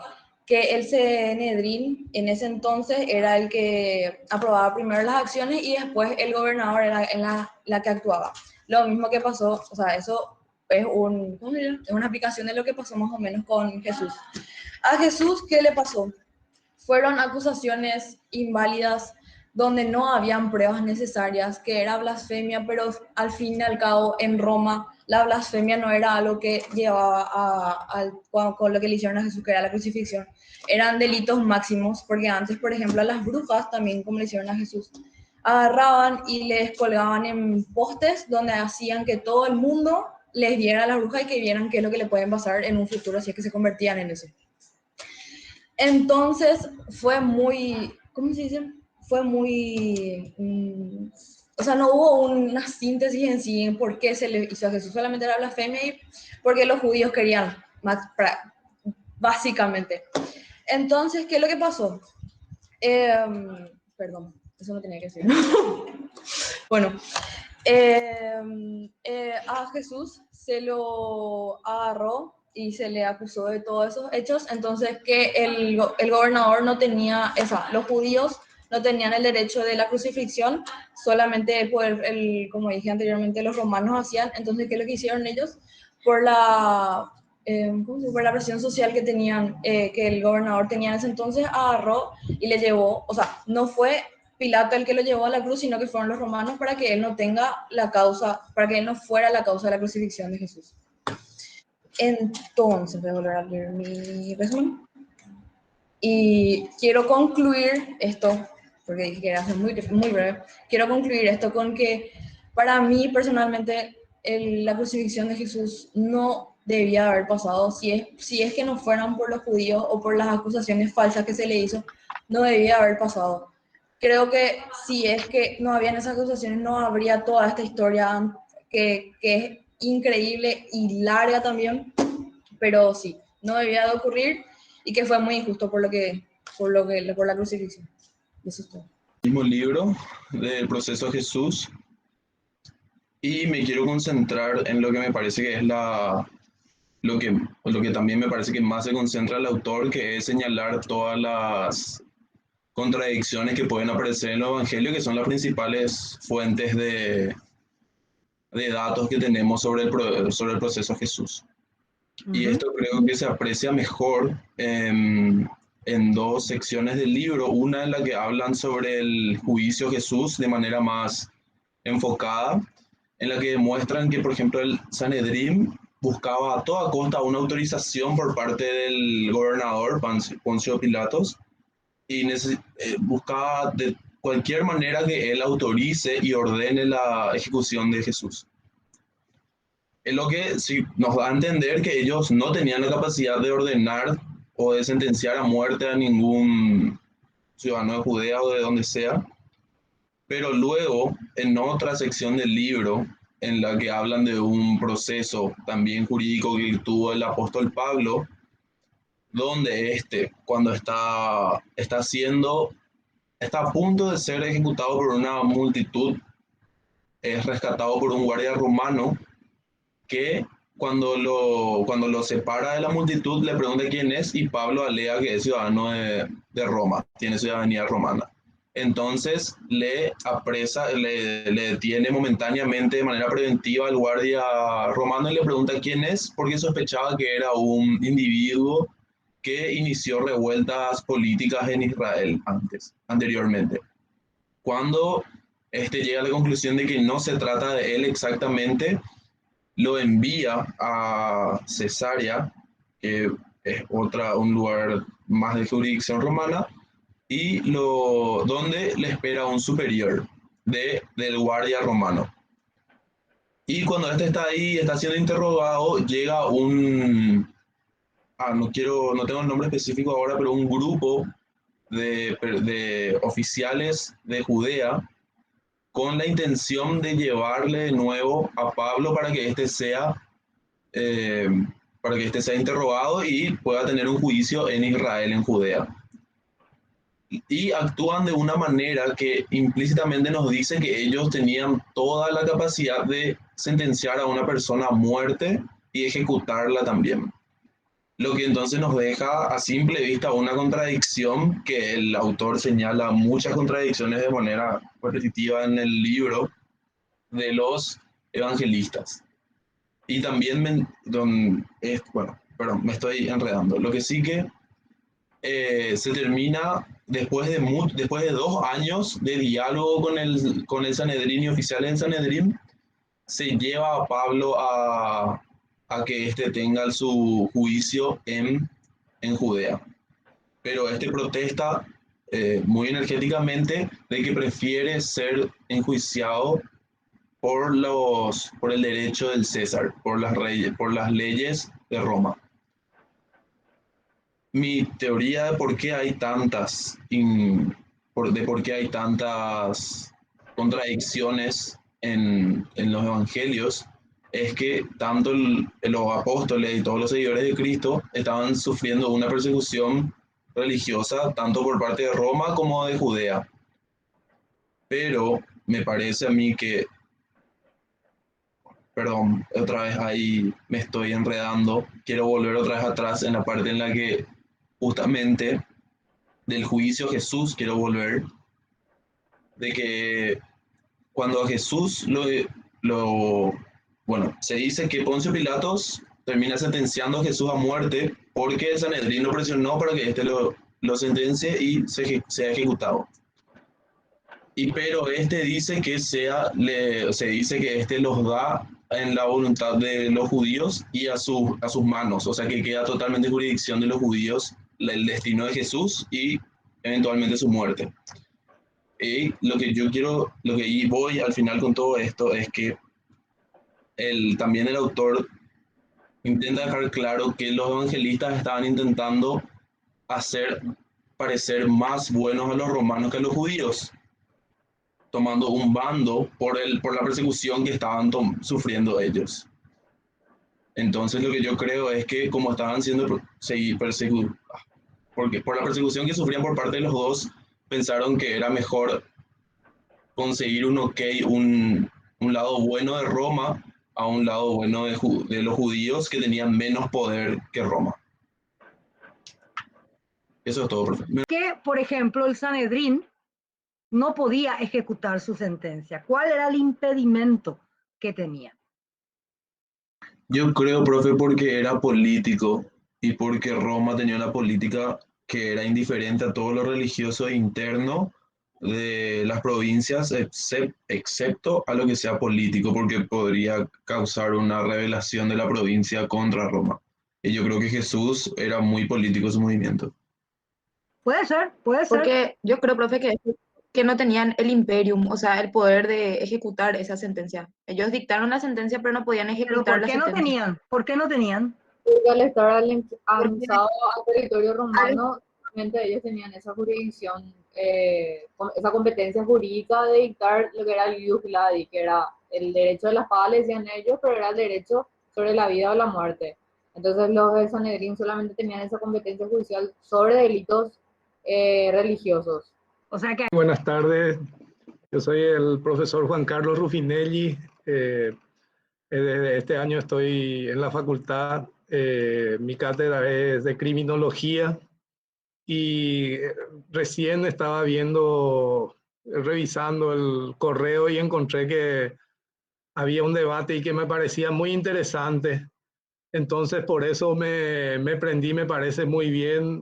el Sanedrín en ese entonces era el que aprobaba primero las acciones y después el gobernador era la que actuaba. Lo mismo que pasó, o sea, eso es una aplicación de lo que pasó más o menos con Jesús. A Jesús, ¿qué le pasó? Fueron acusaciones inválidas donde no habían pruebas necesarias, que era blasfemia, pero al fin y al cabo en Roma la blasfemia no era algo que llevaba con lo que le hicieron a Jesús, que era la crucifixión. Eran delitos máximos, porque antes, por ejemplo, a las brujas, también como le hicieron a Jesús, agarraban y les colgaban en postes donde hacían que todo el mundo les viera a las brujas y que vieran qué es lo que le pueden pasar en un futuro si es que se convertían en eso. Entonces fue muy, ¿cómo se dice? Fue muy, o sea, no hubo una síntesis en sí en por qué se le hizo a Jesús, solamente era blasfemia y porque los judíos querían, básicamente. Entonces, ¿qué es lo que pasó? Perdón, eso no tenía que decir. Bueno, a Jesús se lo agarró y se le acusó de todos esos hechos, entonces que el gobernador no tenía, los judíos no tenían el derecho de la crucifixión, solamente como dije anteriormente, los romanos hacían. Entonces, ¿qué es lo que hicieron ellos? Por la presión social que tenían, que el gobernador tenía en ese entonces, agarró y le llevó, o sea, no fue Pilato el que lo llevó a la cruz, sino que fueron los romanos para que él no tenga la causa, para que él no fuera la causa de la crucifixión de Jesús. Entonces, voy a volver a leer mi resumen. Y quiero concluir esto, porque dije que era muy, muy breve, quiero concluir esto con que para mí personalmente la crucifixión de Jesús no debía haber pasado. Si es que no fueran por los judíos o por las acusaciones falsas que se le hizo, no debía haber pasado. Creo que si es que no habían esas acusaciones, no habría toda esta historia que es increíble y larga también, pero sí, no debía de ocurrir y que fue muy injusto por la crucifixión. Eso es todo. Mismo libro del proceso de Jesús y me quiero concentrar en lo que me parece que es lo que también me parece que más se concentra el autor, que es señalar todas las contradicciones que pueden aparecer en los evangelios, que son las principales fuentes de datos que tenemos sobre el proceso de Jesús. Y esto creo que se aprecia mejor en dos secciones del libro, una en la que hablan sobre el juicio de Jesús de manera más enfocada, en la que demuestran que, por ejemplo, el Sanedrín buscaba a toda costa una autorización por parte del gobernador Poncio Pilatos y buscaba de cualquier manera que él autorice y ordene la ejecución de Jesús. Es lo que sí nos da a entender que ellos no tenían la capacidad de ordenar o de sentenciar a muerte a ningún ciudadano de Judea o de donde sea. Pero luego, en otra sección del libro, en la que hablan de un proceso también jurídico que tuvo el apóstol Pablo, donde cuando está a punto de ser ejecutado por una multitud, es rescatado por un guardia romano que cuando lo separa de la multitud le pregunta quién es y Pablo alega que es ciudadano de Roma, tiene ciudadanía romana. Entonces le apresa, le detiene momentáneamente de manera preventiva al guardia romano y le pregunta quién es, porque sospechaba que era un individuo que inició revueltas políticas en Israel anteriormente. Cuando llega a la conclusión de que no se trata de él exactamente, lo envía a Cesarea, que es un lugar más de jurisdicción romana, y donde le espera un superior del guardia romano. Y cuando está ahí, está siendo interrogado, llega no tengo el nombre específico ahora, pero un grupo de oficiales de Judea con la intención de llevarle de nuevo a Pablo para que sea interrogado y pueda tener un juicio en Israel, en Judea. Y actúan de una manera que implícitamente nos dice que ellos tenían toda la capacidad de sentenciar a una persona a muerte y ejecutarla también. Lo que entonces nos deja a simple vista una contradicción, que el autor señala muchas contradicciones de manera repetitiva en el libro de los evangelistas. Y también me estoy enredando. Lo que sí que se termina después de 2 años de diálogo con el Sanedrín y oficiales del Sanedrín, se lleva a Pablo a que tenga su juicio en Judea. Pero protesta muy energéticamente de que prefiere ser enjuiciado por el derecho del César, por las leyes de Roma. Mi teoría de por qué hay tantas contradicciones en los evangelios es que tanto los apóstoles y todos los seguidores de Cristo estaban sufriendo una persecución religiosa tanto por parte de Roma como de Judea. Pero me parece a mí que, perdón, otra vez ahí me estoy enredando, quiero volver otra vez atrás en la parte en la que justamente del juicio a Jesús quiero volver, de que cuando a Jesús se dice que Poncio Pilatos termina sentenciando a Jesús a muerte porque el Sanedrín lo presionó para que lo sentencie y sea ejecutado. Pero dice que se dice que los da en la voluntad de los judíos y a sus manos, o sea que queda totalmente en jurisdicción de los judíos el destino de Jesús y eventualmente su muerte. Y lo que voy al final con todo esto es que también el autor intenta dejar claro que los evangelistas estaban intentando hacer parecer más buenos a los romanos que a los judíos, tomando un bando por la persecución que estaban sufriendo ellos. Entonces lo que yo creo es que como estaban siendo perseguidos, porque por la persecución que sufrían por parte de los dos, pensaron que era mejor conseguir un lado bueno de Roma a un lado bueno de los judíos que tenían menos poder que Roma. Eso es todo, profe. Que, por ejemplo, el Sanedrín no podía ejecutar su sentencia. ¿Cuál era el impedimento que tenía? Yo creo, profe, porque era político y porque Roma tenía una política que era indiferente a todo lo religioso interno de las provincias, excepto a lo que sea político, porque podría causar una rebelión de la provincia contra Roma. Y yo creo que Jesús era muy político en su movimiento. Puede ser. Porque yo creo, profe, que no tenían el imperium, o sea, el poder de ejecutar esa sentencia. Ellos dictaron la sentencia, pero no podían ¿Pero ejecutar por la qué no sentencia. tenían? ¿Por qué no tenían? Porque al estar anexado al territorio romano, realmente ellos tenían esa jurisdicción, esa competencia jurídica de dictar lo que era el ius gladi, que era el derecho de la espada, le decían ellos, pero era el derecho sobre la vida o la muerte. Entonces los del Sanedrín solamente tenían esa competencia judicial sobre delitos religiosos. O sea que... Buenas tardes, yo soy el profesor Juan Carlos Rufinelli. Desde este año estoy en la facultad. Mi cátedra es de criminología y recién estaba revisando el correo y encontré que había un debate y que me parecía muy interesante. Entonces por eso me prendí, me parece muy bien.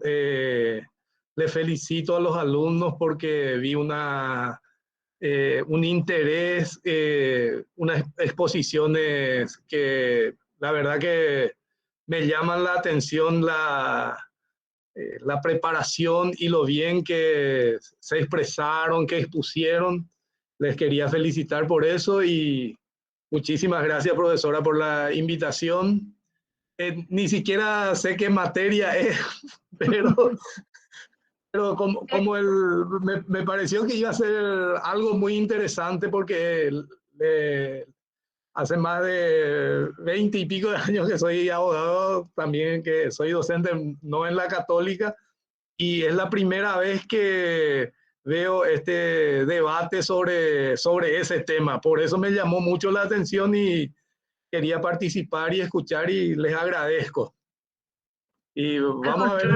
Le felicito a los alumnos porque vi un interés, unas exposiciones que la verdad que me llaman la atención, la preparación y lo bien que se expresaron, que expusieron. Les quería felicitar por eso y muchísimas gracias, profesora, por la invitación. Ni siquiera sé qué materia es, pero me pareció que iba a ser algo muy interesante porque hace más de 20 y pico de años que soy abogado, también que soy docente, no en la Católica, y es la primera vez que veo este debate sobre ese tema. Por eso me llamó mucho la atención y quería participar y escuchar y les agradezco. Y vamos a ver